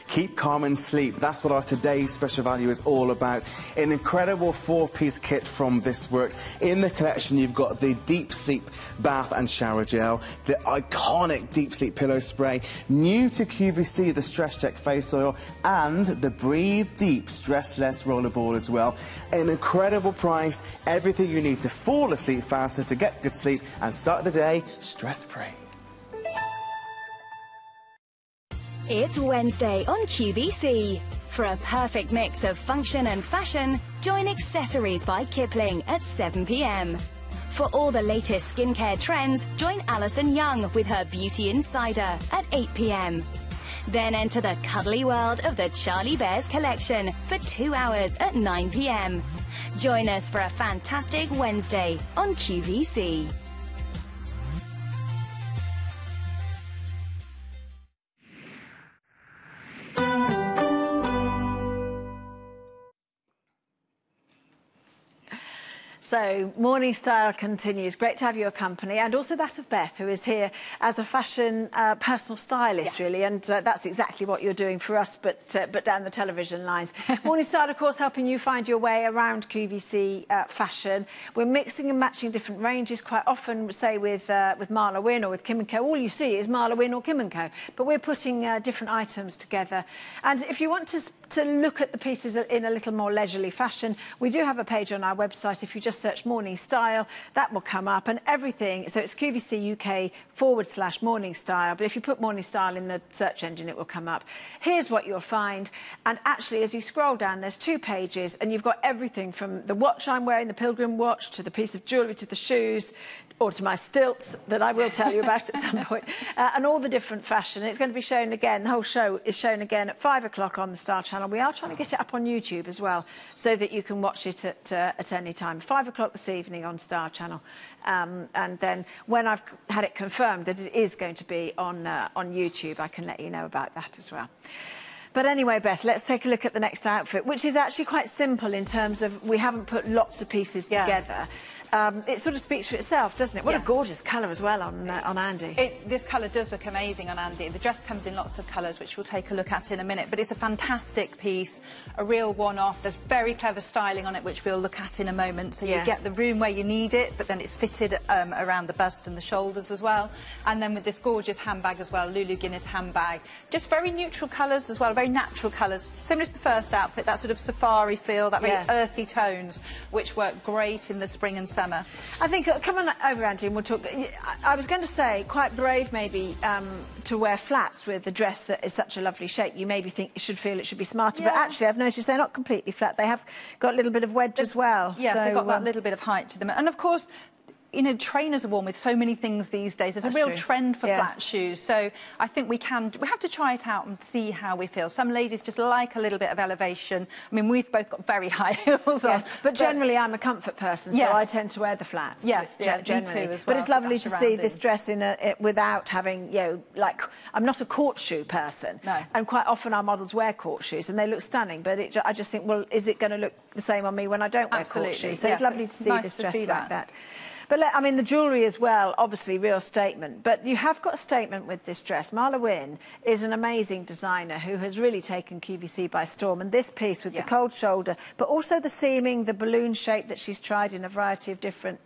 Keep calm and sleep. That's what our today's special value is all about. An incredible 4-piece kit from This Works. In the collection, you've got the Deep Sleep Bath and Shower Gel, the iconic Deep Sleep Pillow Spray, new to QVC, the Stress Check Face Oil, and the Breathe Deep Stress Less Rollerball as well. An incredible price, everything you need to fall asleep faster, to get good sleep and start the day stress-free. It's Wednesday on QVC. For a perfect mix of function and fashion, join Accessories by Kipling at 7 p.m. For all the latest skincare trends, join Alison Young with her Beauty Insider at 8 p.m. Then enter the cuddly world of the Charlie Bears collection for 2 hours at 9 p.m. Join us for a fantastic Wednesday on QVC. So, Morning Style continues. Great to have your company, and also that of Beth, who is here as a fashion personal stylist, really, and that's exactly what you're doing for us, but down the television lines. Morning Style, of course, helping you find your way around QVC fashion. We're mixing and matching different ranges quite often, say with Marla Wynne or with Kim & Co. All you see is Marla Wynne or Kim & Co. But we're putting different items together. And if you want to look at the pieces in a little more leisurely fashion, we do have a page on our website. If you just search Morning Style, that will come up, and everything, so it's QVC UK /Morning Style, but if you put Morning Style in the search engine, it will come up. Here's what you'll find, and actually as you scroll down, there's 2 pages, and you've got everything from the watch I'm wearing, the pilgrim watch, to the piece of jewellery, to the shoes, or to my stilts that I will tell you about at some point, and all the different fashion. It's going to be shown again, the whole show is shown again at 5 o'clock on the Star Channel. We are trying to get it up on YouTube as well, so that you can watch it at any time. 5 o'clock this evening on Star Channel. And then when I've had it confirmed that it is going to be on YouTube, I can let you know about that as well. But anyway, Beth, let's take a look at the next outfit, which is actually quite simple in terms of we haven't put lots of pieces together. It sort of speaks for itself, doesn't it? What a gorgeous colour as well on Andy. This colour does look amazing on Andy. The dress comes in lots of colours, which we'll take a look at in a minute. But it's a fantastic piece, a real one-off. There's very clever styling on it, which we'll look at in a moment. So you get the room where you need it, but then it's fitted around the bust and the shoulders as well. And then with this gorgeous handbag as well, Lulu Guinness handbag. Just very neutral colours as well, very natural colours. Similar to the first outfit, that sort of safari feel, that very earthy tones, which work great in the spring and summer. I think, come on over, Andy, and we'll talk. I was going to say, quite brave maybe to wear flats with a dress that is such a lovely shape. You maybe think it should be smarter, but actually I've noticed they're not completely flat. They have got a little bit of wedge as well. Yes, so, they've got that little bit of height to them. And of course, you know, trainers are worn with so many things these days. There's a real trend for flat shoes. So I think we have to try it out and see how we feel. Some ladies just like a little bit of elevation. I mean, we've both got very high heels on. But generally I'm a comfort person, so I tend to wear the flats. Yes, generally. me too as But well. it's lovely to see this dress in without having, you know, like, I'm not a court shoe person. No. And quite often our models wear court shoes and they look stunning, but I just think, well, is it going to look the same on me when I don't wear court shoes? So it's lovely to see this dress like that. But I mean, the jewellery as well, obviously, real statement. But you have got a statement with this dress. Marla Wynne is an amazing designer who has really taken QVC by storm. And this piece with the cold shoulder, but also the seaming, the balloon shape that she's tried in a variety of different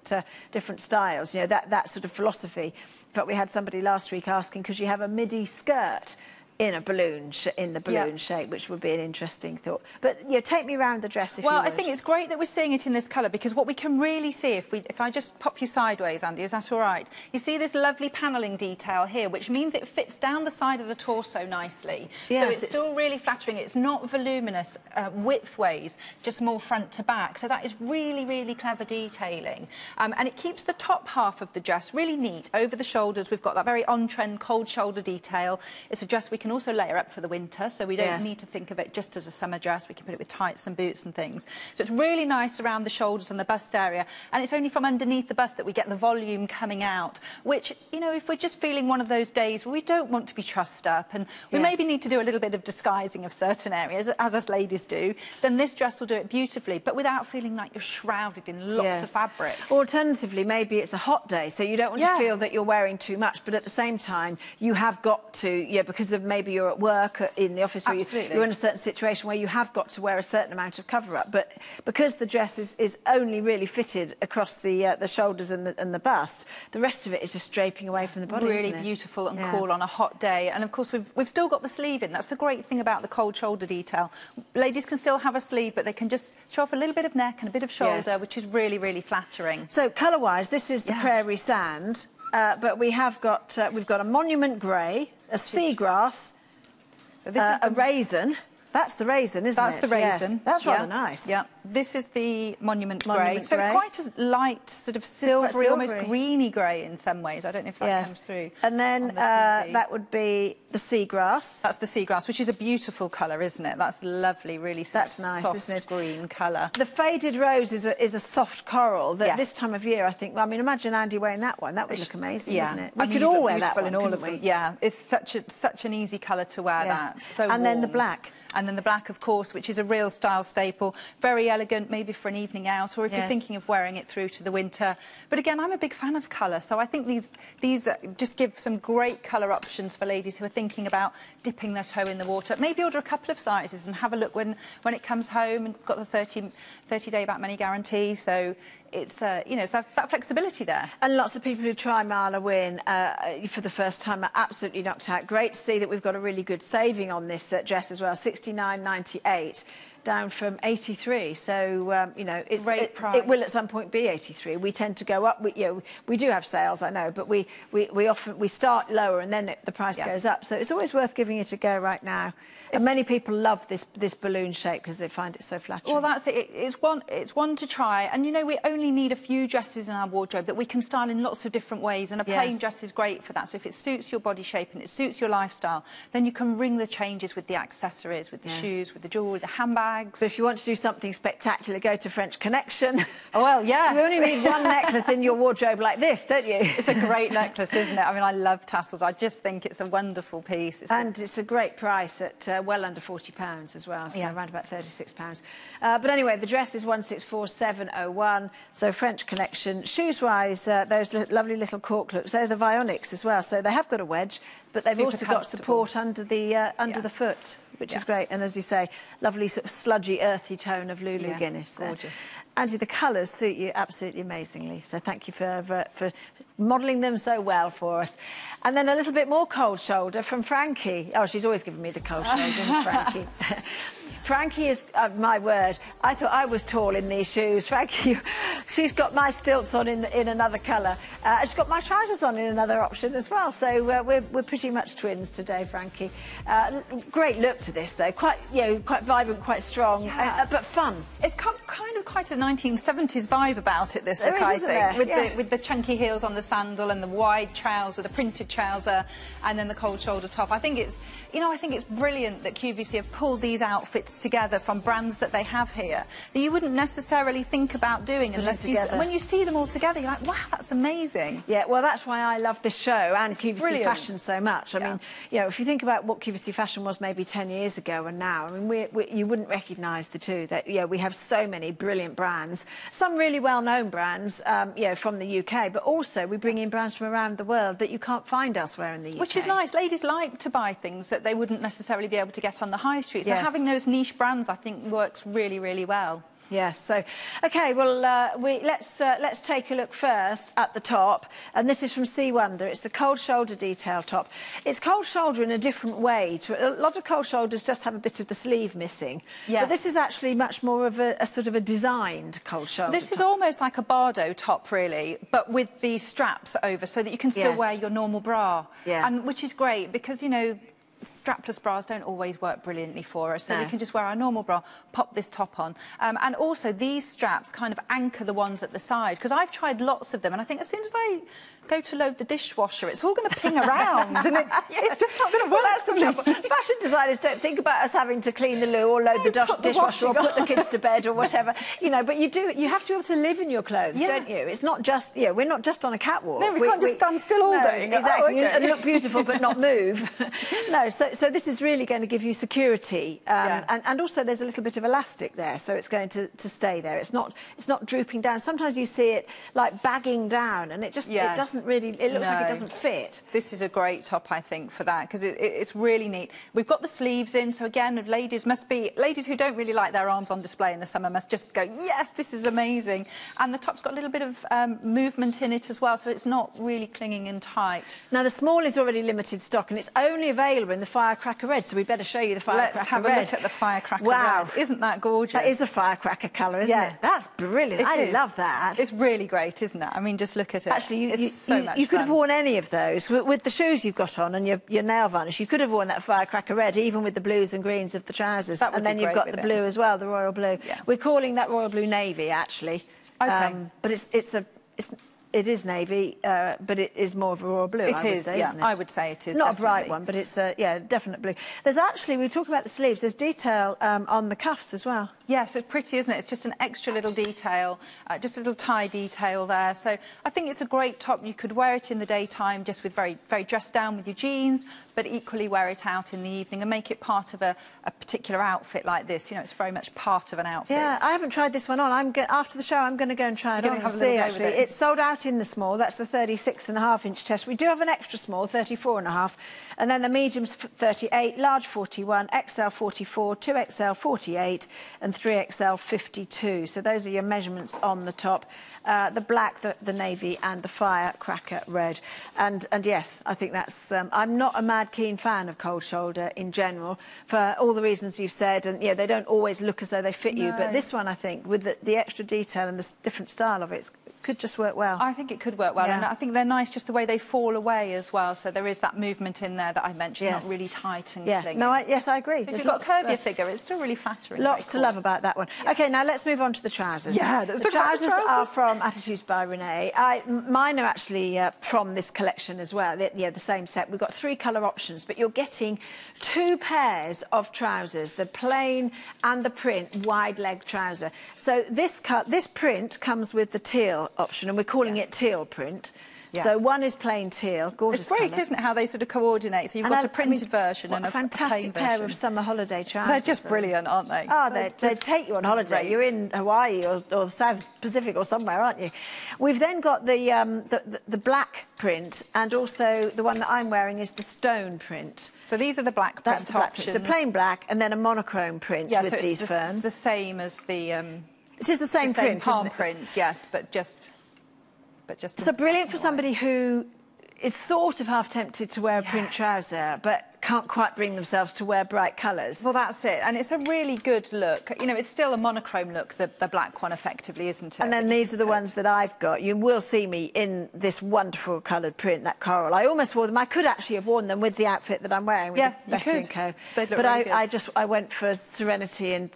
styles. You know, that sort of philosophy. In fact, we had somebody last week asking, could you have a midi skirt in a balloon shape, which would be an interesting thought. But yeah, take me around the dress if you would. Well, I think it's great that we're seeing it in this colour, because what we can really see, if I just pop you sideways, Andy, is that all right? You see this lovely panelling detail here, which means it fits down the side of the torso nicely. Yes, so it's still really flattering. It's not voluminous widthways, just more front to back. So that is really, really clever detailing. And it keeps the top half of the dress really neat. Over the shoulders, we've got that very on-trend cold shoulder detail. It's a dress we can also layer up for the winter, so we don't need to think of it just as a summer dress. We can put it with tights and boots and things. So it's really nice around the shoulders and the bust area, and it's only from underneath the bust that we get the volume coming out, which, you know, if we're just feeling one of those days where we don't want to be trussed up and we maybe need to do a little bit of disguising of certain areas, as us ladies do, then this dress will do it beautifully, but without feeling like you're shrouded in lots of fabric. Alternatively, maybe it's a hot day, so you don't want to feel that you're wearing too much, but at the same time, you have got to, because of maybe you're at work, in the office, or you're in a certain situation where you have got to wear a certain amount of cover-up. But because the dress is only really fitted across the shoulders and the bust, the rest of it is just draping away from the body. Really beautiful and cool on a hot day. And of course, we've still got the sleeve in. That's the great thing about the cold shoulder detail. Ladies can still have a sleeve, but they can just show off a little bit of neck and a bit of shoulder, which is really, really flattering. So colour-wise, this is the Prairie Sand, but we've got a monument grey, a seagrass. So this is a raisin. That's the raisin, isn't it? That's the raisin. Yes. That's rather nice. Yeah. This is the monument grey. So it's quite a light, sort of silvery, almost greeny grey in some ways. I don't know if that comes through. And then that would be the seagrass. That's the seagrass, which is a beautiful colour, isn't it? That's lovely, really soft, isn't it? Green colour. The faded rose is a soft coral that this time of year, I think, well, I mean, imagine Andy wearing that one. That would look amazing, wouldn't it? We could all wear that one, in all of them. Yeah, it's such an easy colour to wear that. So and then the black. And then the black, of course, which is a real style staple. Very elegant, maybe for an evening out, or if you're thinking of wearing it through to the winter. But again, I'm a big fan of colour, so I think these just give some great colour options for ladies who are thinking about dipping their toe in the water. Maybe order a couple of sizes and have a look when it comes home, and got the 30-day back money guarantee. So it's you know, it's that flexibility there. And lots of people who try Marla Wynne for the first time are absolutely knocked out. Great to see that we've got a really good saving on this dress as well, $69.98. Down from 83, so you know, it's great price. It will at some point be 83. We tend to go up. We do have sales, I know, but we often start lower and then the price goes up. So it's always worth giving it a go right now. And many people love this balloon shape because they find it so flattering. Well, that's it. It's one to try. And, you know, we only need a few dresses in our wardrobe that we can style in lots of different ways. And a plain dress is great for that. So if it suits your body shape and it suits your lifestyle, then you can ring the changes with the accessories, with the shoes, with the jewellery, the handbags. So if you want to do something spectacular, go to French Connection. Oh, well, yeah. You only need one necklace in your wardrobe like this, don't you? It's a great necklace, isn't it? I mean, I love tassels. I just think it's a wonderful piece. It's a great price at well under £40 as well, so around about £36. But anyway, the dress is 164701, so French Connection. Shoes-wise, those lovely little cork looks, they're the Vionics as well, so they have got a wedge, but they've also got support under the foot, which is great. And as you say, lovely sort of sludgy, earthy tone of Lulu Guinness. Gorgeous. Andy, the colours suit you absolutely amazingly, so thank you for modelling them so well for us. And then a little bit more cold shoulder from Frankie. Oh, she's always given me the cold shoulder, Frankie. Frankie is, my word, I thought I was tall in these shoes. Frankie, she's got my stilts on in another colour. She's got my trousers on in another option as well. So we're pretty much twins today, Frankie. Great look to this though, quite vibrant, quite strong, but fun. It's kind of quite a 1970s vibe about it, this look, I think, with the chunky heels on the sandal and the wide trouser, the printed trouser, and then the cold shoulder top. I think it's brilliant that QVC have pulled these outfits together from brands that they have here that you wouldn't necessarily think about doing unless when you see them all together, you're like, wow, that's amazing. Yeah, well, that's why I love this show and QVC Fashion so much. I mean, if you think about what QVC Fashion was maybe 10 years ago and now, I mean, you wouldn't recognise the two. That we have so many brilliant brands, some really well-known brands, from the UK, but also we bring in brands from around the world that you can't find elsewhere in the UK. Which is nice. Ladies like to buy things that they wouldn't necessarily be able to get on the high street. So having those niche brands, I think, works really, really well. Yes. So, okay. Well, let's take a look first at the top, and this is from Sea Wonder. It's the cold shoulder detail top. It's cold shoulder in a different way. A lot of cold shoulders just have a bit of the sleeve missing. But this is actually much more of a sort of a designed cold shoulder. This is almost like a Bardo top, really, but with the straps over, so that you can still wear your normal bra. And which is great because strapless bras don't always work brilliantly for us, so we can just wear our normal bra, pop this top on. And also these straps kind of anchor the ones at the side, because I've tried lots of them and I think as soon as I go to load the dishwasher, it's all going to ping around and it's just not going to work. Well, that's the trouble. Fashion designers don't think about us having to clean the loo or load the dishwasher or put the kids to bed or whatever, but you have to be able to live in your clothes, don't you? It's not just, we're not just on a catwalk. No, we can't just stand still all day. Exactly, and look beautiful but not move. No, so this is really going to give you security, and also there's a little bit of elastic there, so it's going to stay there. It's not drooping down. Sometimes you see it like bagging down, and it just it doesn't really. It looks like it doesn't fit. This is a great top, I think, for that, because it's really neat. We've got the sleeves in, so again, ladies who don't really like their arms on display in the summer must just go, yes, this is amazing. And the top's got a little bit of movement in it as well, so it's not really clinging in tight. Now the small is already limited stock, and it's only available in the Firecracker Red, so we better show you the Firecracker Red. Let's have a look at the Firecracker Red. Isn't that gorgeous? That is a firecracker colour, isn't it? That's brilliant. I love that. It's really great, isn't it? I mean, just look at it. Actually, you could have worn any of those. With the shoes you've got on and your nail varnish, you could have worn that Firecracker Red, even with the blues and greens of the trousers. And then you've got the blue as well, the royal blue. We're calling that royal blue navy, actually. Okay. But it is navy, but it is more of a royal blue. It is, yeah. I would say it is. Not a bright one, but it's definite blue. There's actually, we talk about the sleeves, there's detail on the cuffs as well. Yes, it's pretty, isn't it? It's just an extra little detail, just a little tie detail there. So I think it's a great top. You could wear it in the daytime just with very, very dressed down with your jeans, but equally wear it out in the evening and make it part of a particular outfit like this. It's very much part of an outfit. Yeah, I haven't tried this one on. After the show, I'm going to go and try it on and see, actually. It's sold out in the small. That's the 36.5-inch test. We do have an extra small, 34.5. And then the medium's 38, large 41, XL 44, 2XL 48 and 3XL 52. So those are your measurements on the top. The black, the navy and the Firecracker Red. And yes, I think that's... I'm not a mad keen fan of cold shoulder in general for all the reasons you've said. And they don't always look as though they fit you. But this one, I think, with the extra detail and the different style of it, could just work well. I think it could work well. And I think they're nice just the way they fall away as well. So there is that movement in there that I mentioned, not really tight and clinging. No, yes, I agree. So if you've got a curvier figure, it's still really flattering. Lots to love about that one. OK, now let's move on to the trousers. Yeah, the trousers are from Attitudes by Renee. Mine are actually from this collection as well. The same set. We've got 3 colour options, but you're getting 2 pairs of trousers, the plain and the print wide leg trouser. So this print comes with the teal option, and we're calling it teal print. Yes. So one is plain teal, gorgeous. It's great, colour. Isn't it, how they sort of coordinate? So you've got a printed version and a fantastic pair of summer holiday trousers. They're just brilliant, aren't they? Oh, they take you on holiday. Great. You're in Hawaii or the South Pacific or somewhere, aren't you? We've then got the black print, and also the one that I'm wearing is the stone print. So these are the black print options. So plain black and then a monochrome print with these ferns. It's the same as the... it is the same print, palm print, yes, but just so brilliant for somebody who is sort of half tempted to wear a print trouser, but can't quite bring themselves to wear bright colours. Well, that's it. And it's a really good look. You know, it's still a monochrome look, the black one, effectively, isn't it? And then these are the ones that I've got. You will see me in this wonderful coloured print, that coral. I almost wore them. I could actually have worn them with the outfit that I'm wearing, with the Betty & Co. They'd look but really good. I went for serenity and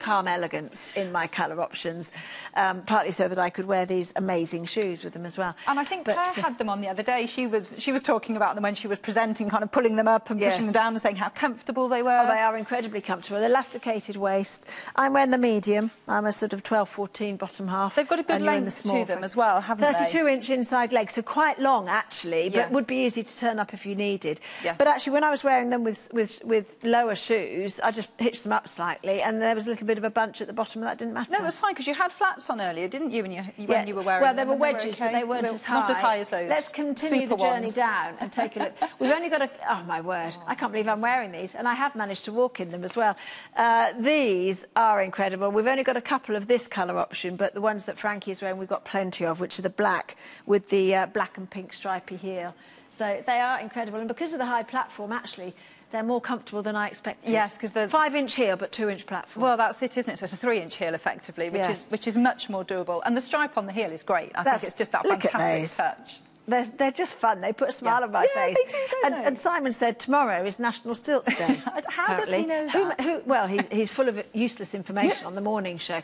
calm elegance in my colour options, partly so that I could wear these amazing shoes with them as well. And I think Claire had them on the other day. She was talking about them when she was presenting, kind of pulling them up and pushing them down and saying how comfortable they were. Oh, they are incredibly comfortable. Elasticated waist. I'm wearing the medium. I'm a sort of 12, 14 bottom half. They've got a good length to them as well, haven't they? 32-inch inside leg, so quite long actually, but would be easy to turn up if you needed. But actually, when I was wearing them with lower shoes, I just hitched them up slightly, and there was a little bit of a bunch at the bottom, and that didn't matter. No, it was fine because you had flats on earlier, didn't you? When you were wearing them. Well, they were wedges, but they weren't as high. Not as high as those. Let's continue the journey down and take a look. We've only got oh my word, I can't believe I'm wearing these, and I have managed to walk in them as well. These are incredible. We've only got a couple of this colour option, but the ones that Frankie is wearing, we've got plenty of, which are the black with the black and pink stripy heel. So they are incredible, and because of the high platform, actually, they're more comfortable than I expected. Yes, because the 5-inch heel, but 2-inch platform. Well, that's it, isn't it? So it's a 3-inch heel, effectively, which is much more doable. And the stripe on the heel is great. I think it's just that fantastic touch. They're just fun. They put a smile on my face. They do, don't they? And Simon said tomorrow is National Stilts Day. How does he know that? Well, he's full of useless information on the morning show.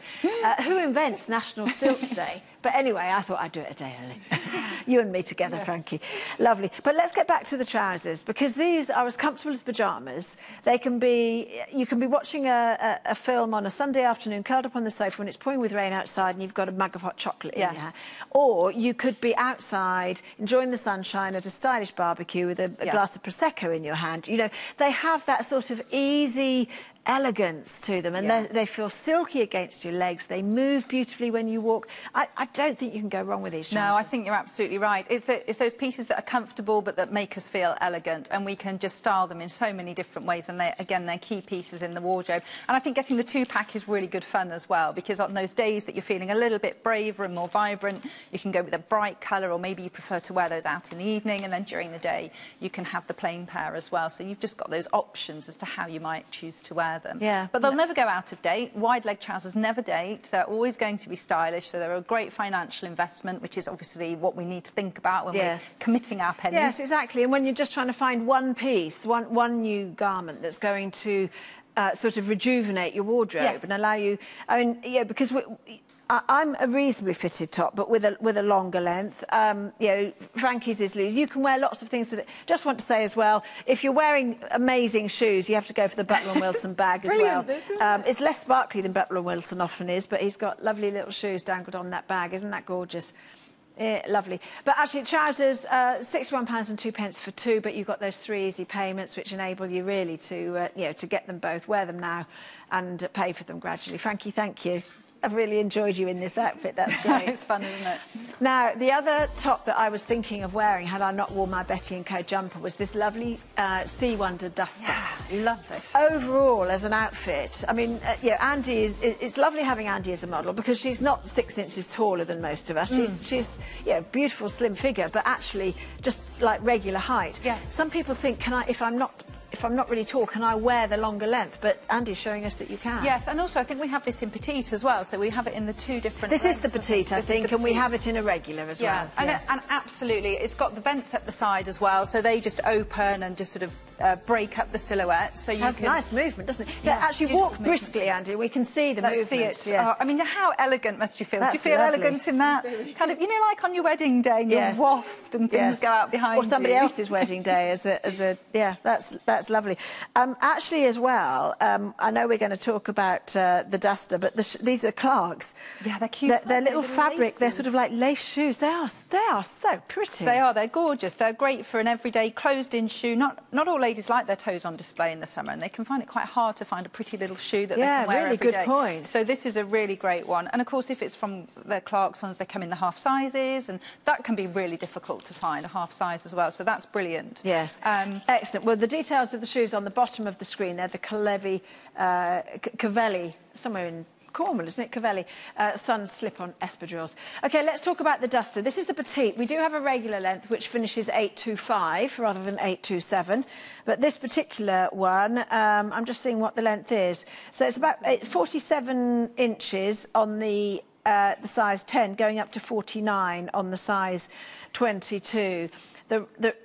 Who invents National Stilts Day? But anyway, I thought I'd do it a day early. You and me together, Frankie. Lovely. But let's get back to the trousers, because these are as comfortable as pyjamas. They can be, you can be watching a film on a Sunday afternoon, curled up on the sofa when it's pouring with rain outside and you've got a mug of hot chocolate in your hand. Or you could be outside enjoying the sunshine at a stylish barbecue with a glass of Prosecco in your hand. You know, they have that sort of easy elegance to them, and they feel silky against your legs. They move beautifully when you walk. I don't think you can go wrong with these trousers. No, I think you're absolutely right. It's those pieces that are comfortable but that make us feel elegant, and we can just style them in so many different ways, and they're key pieces in the wardrobe. And I think getting the two-pack is really good fun as well, because on those days that you're feeling a little bit braver and more vibrant, you can go with a bright colour, or maybe you prefer to wear those out in the evening, and then during the day you can have the plain pair as well. So you've just got those options as to how you might choose to wear them. Yeah. But they'll never go out of date. Wide leg trousers never date. They're always going to be stylish, so they're a great financial investment, which is obviously what we need to think about when we're committing our pennies. Yes, exactly. And when you're just trying to find one piece, one new garment that's going to sort of rejuvenate your wardrobe and allow you, I mean, because I'm a reasonably fitted top, but with a longer length. You know, Frankie's is loose. You can wear lots of things with it. Just want to say as well, if you're wearing amazing shoes, you have to go for the Butler & Wilson bag as well. It's less sparkly than Butler & Wilson often is, but he's got lovely little shoes dangled on that bag. Isn't that gorgeous? Lovely. But actually, trousers, £61.02 for two, but you've got those 3 easy payments, which enable you really to, you know, to get them both, wear them now, and pay for them gradually. Frankie, thank you. I've really enjoyed you in this outfit. That's great. It's fun, isn't it? Now, the other top that I was thinking of wearing, had I not worn my Betty & Co jumper, was this lovely Sea Wonder duster. Yeah, love this. Overall, as an outfit, I mean, Andy it's lovely having Andy as a model, because she's not 6 inches taller than most of us. She's beautiful, slim figure, but actually just like regular height. Yeah. Some people think, if I'm not really tall, can I wear the longer length? But Andy's showing us that you can. Yes, and also I think we have this in petite as well, so we have it in the two different This is the petite, I think, and we have it in a regular as well. And absolutely, it's got the vents at the side as well, so they just open and just sort of break up the silhouette. So you has nice movement, doesn't it? Yeah, actually walk briskly, Andy. We can see the movement. See it. Yes. I mean, how elegant must you feel? Do you feel elegant in that? Kind of, you know, like on your wedding day, and you waft and things go out behind you. Or somebody else's wedding day as a that's lovely. Actually, as well, I know we're going to talk about the duster, but these are Clarks. Yeah, they're cute. They're little fabric. Lacy. They're sort of like lace shoes. They are so pretty. They are. They're gorgeous. They're great for an everyday closed-in shoe. Not all ladies like their toes on display in the summer, and they can find it quite hard to find a pretty little shoe that they can wear every day. Yeah, really good point. So this is a really great one. And of course, if it's from the Clarks ones, they come in the half sizes, and that can be really difficult to find, a half size as well. So that's brilliant. Yes. Excellent. Well, the details of the shoes on the bottom of the screen, they're the Cavelli, somewhere in Cornwall, isn't it? Cavelli. Sun slip-on espadrilles. OK, let's talk about the duster. This is the petite. We do have a regular length, which finishes 825 rather than 827. But this particular one, I'm just seeing what the length is. So it's about 47 inches on the size 10, going up to 49 on the size 22.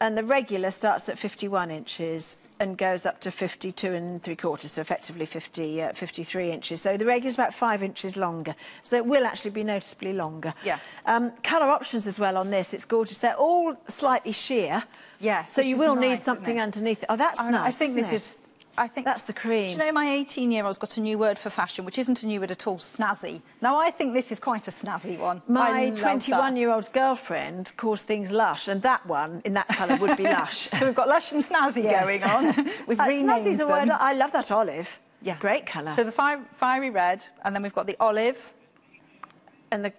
And the regular starts at 51 inches and goes up to 52 3/4, so effectively 53 inches. So the regular is about 5 inches longer. So it will actually be noticeably longer. Yeah. Colour options as well on this. It's gorgeous. They're all slightly sheer. Yes. So you will need something underneath it. Oh, that's nice. I think this is... I think that's the cream. Do you know, my 18-year-old's got a new word for fashion, which isn't a new word at all, snazzy. Now, I think this is quite a snazzy one. My 21-year-old's girlfriend calls things lush, and that one, in that colour, would be lush. So we've got lush and snazzy going on. We've renamed snazzy's them. a word. I love that olive. Yeah. Great colour. So the fiery red, and then we've got the olive. And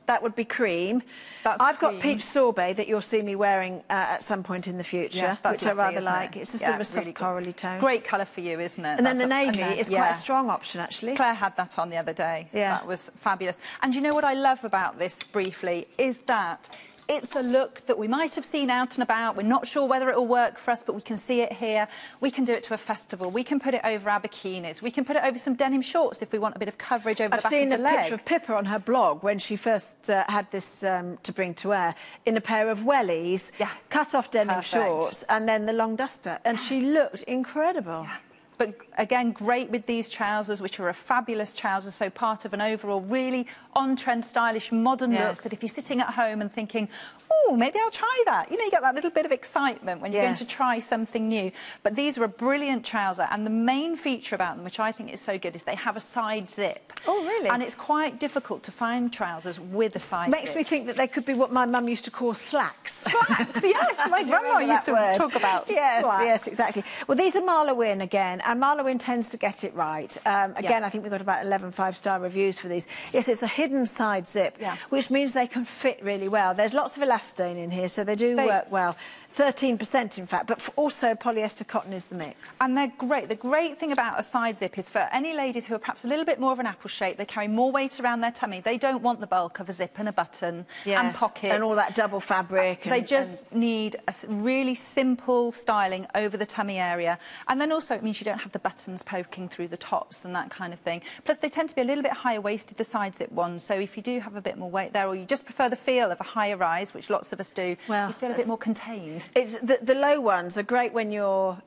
that would be cream. I've got peach sorbet that you'll see me wearing at some point in the future, which I rather like. It's a sort of a soft corally tone. Great colour for you, isn't it? And then the navy is quite a strong option, actually. Claire had that on the other day. Yeah. That was fabulous. And you know what I love about this, briefly, is that it's a look that we might have seen out and about. We're not sure whether it will work for us, but we can see it here. We can do it to a festival. We can put it over our bikinis. We can put it over some denim shorts if we want a bit of coverage over the back of the leg. I've seen a picture of Pippa on her blog when she first had this to bring to wear in a pair of wellies, cut-off denim shorts, and then the long duster. And she looked incredible. Yeah. But again, great with these trousers, which are a fabulous trousers, so part of an overall really on-trend, stylish, modern look that if you're sitting at home and thinking, oh, maybe I'll try that. You know, you get that little bit of excitement when you're going to try something new. But these are a brilliant trouser, and the main feature about them, which I think is so good, is they have a side zip. Oh, really? And it's quite difficult to find trousers with a side zip. Makes me think that they could be what my mum used to call slacks. Slacks, yes. My grandma used to talk about slacks. Yes, exactly. Well, these are Marla Wynne again, and Marla Wynne tends to get it right. Again, I think we've got about 11 5-star reviews for these. Yes, it's a hidden side zip, which means they can fit really well. There's lots of elastane in here, so they do work well. 13% in fact, but also polyester cotton is the mix. And they're great. The great thing about a side zip is for any ladies who are perhaps a little bit more of an apple shape, they carry more weight around their tummy. They don't want the bulk of a zip and a button and pockets. And all that double fabric. They just need a really simple styling over the tummy area. And then also it means you don't have the buttons poking through the tops and that kind of thing. Plus they tend to be a little bit higher waisted, the side zip ones. So if you do have a bit more weight there, or you just prefer the feel of a higher rise, which lots of us do, you feel a bit more contained. It's the low ones are great when you're,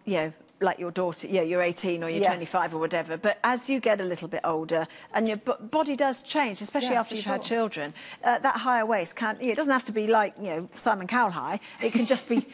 like your daughter, you're 18 or you're 25 or whatever. But as you get a little bit older and your body does change, especially after you've had children, that higher waist can't. It doesn't have to be like Simon Cowell high. It can just be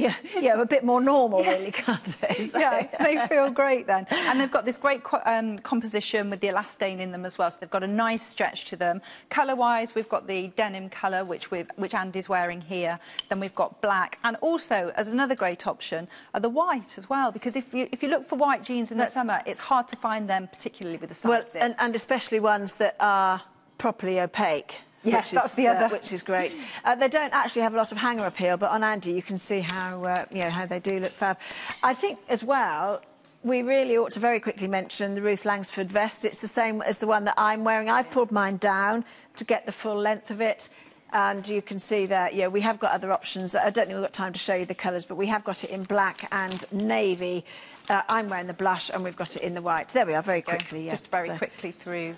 a bit more normal, really, can't it? So, they feel great then. And they've got this great composition with the elastane in them as well. So they've got a nice stretch to them. Colour-wise, we've got the denim colour, which Andy's wearing here. Then we've got black, and also as another great option are the white as well, because if you look for white jeans in the summer, it's hard to find them, particularly with the side zip. And especially ones that are properly opaque. Yes, that's the other. Which is great. They don't actually have a lot of hanger appeal, but on Andy you can see how how they do look fab. I think as well, we really ought to very quickly mention the Ruth Langsford vest. It's the same as the one that I'm wearing. I've pulled mine down to get the full length of it. And you can see that, we have got other options. I don't think we've got time to show you the colours, but we have got it in black and navy. I'm wearing the blush, and we've got it in the white. There we are, very quickly. Just very quickly through.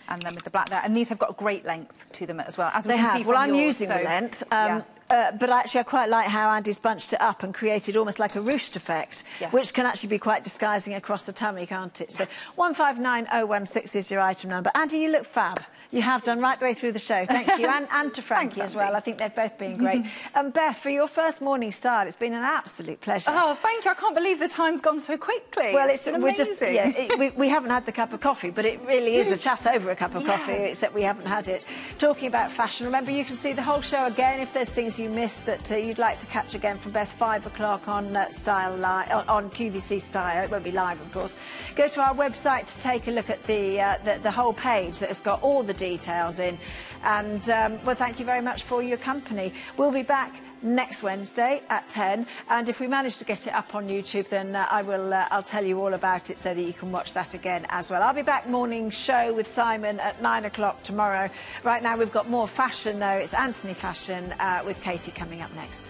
And then with the black there. And these have got a great length to them as well. As they have. Well, I'm using the length. But actually, I quite like how Andy's bunched it up and created almost like a ruched effect, which can actually be quite disguising across the tummy, can't it? So 159016 is your item number. Andy, you look fab. You have done right the way through the show. Thank you. And to Frankie as well. I think they've both been great. Beth, for your first morning start, it's been an absolute pleasure. Oh, thank you. I can't believe the time's gone so quickly. Well, it's been amazing. We haven't had the cup of coffee, but it really is a chat over a cup of coffee, except we haven't had it. Talking about fashion, remember, you can see the whole show again if there's things you missed that you'd like to catch again from Beth, 5 o'clock on Style Live, on QVC Style. It won't be live, of course. Go to our website to take a look at the whole page that has got all the details in. And, well, thank you very much for your company. We'll be back next Wednesday at 10. And if we manage to get it up on YouTube, then I'll tell you all about it so that you can watch that again as well. I'll be back morning show with Simon at 9 o'clock tomorrow. Right now we've got more fashion though. It's Anthony Fashion with Katie coming up next.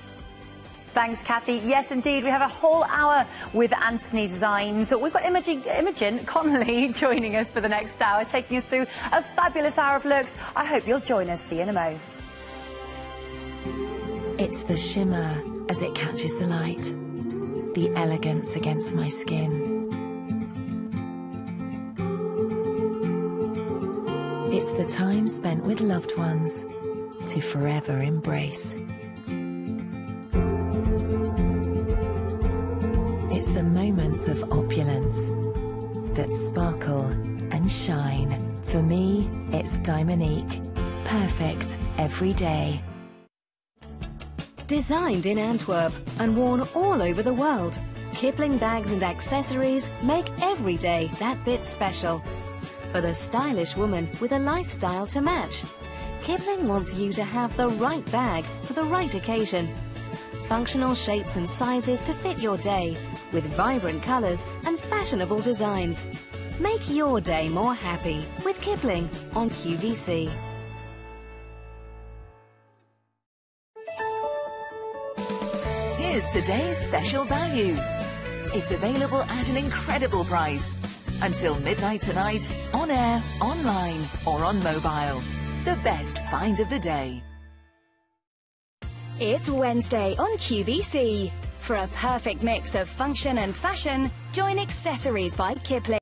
Thanks, Kathy. Yes, indeed. We have a whole hour with Anthony Designs. We've got Imogen Connolly joining us for the next hour, taking us through a fabulous hour of looks. I hope you'll join us. See you in a mo. It's the shimmer as it catches the light, the elegance against my skin. It's the time spent with loved ones to forever embrace. It's the moments of opulence that sparkle and shine. For me, it's Dimonique. Perfect every day. Designed in Antwerp and worn all over the world, Kipling bags and accessories make every day that bit special. For the stylish woman with a lifestyle to match, Kipling wants you to have the right bag for the right occasion. Functional shapes and sizes to fit your day, with vibrant colours and fashionable designs. Make your day more happy with Kipling on QVC. Here's today's special value. It's available at an incredible price. Until midnight tonight, on air, online or on mobile. The best find of the day. It's Wednesday on QVC. For a perfect mix of function and fashion, join Accessories by Kipling.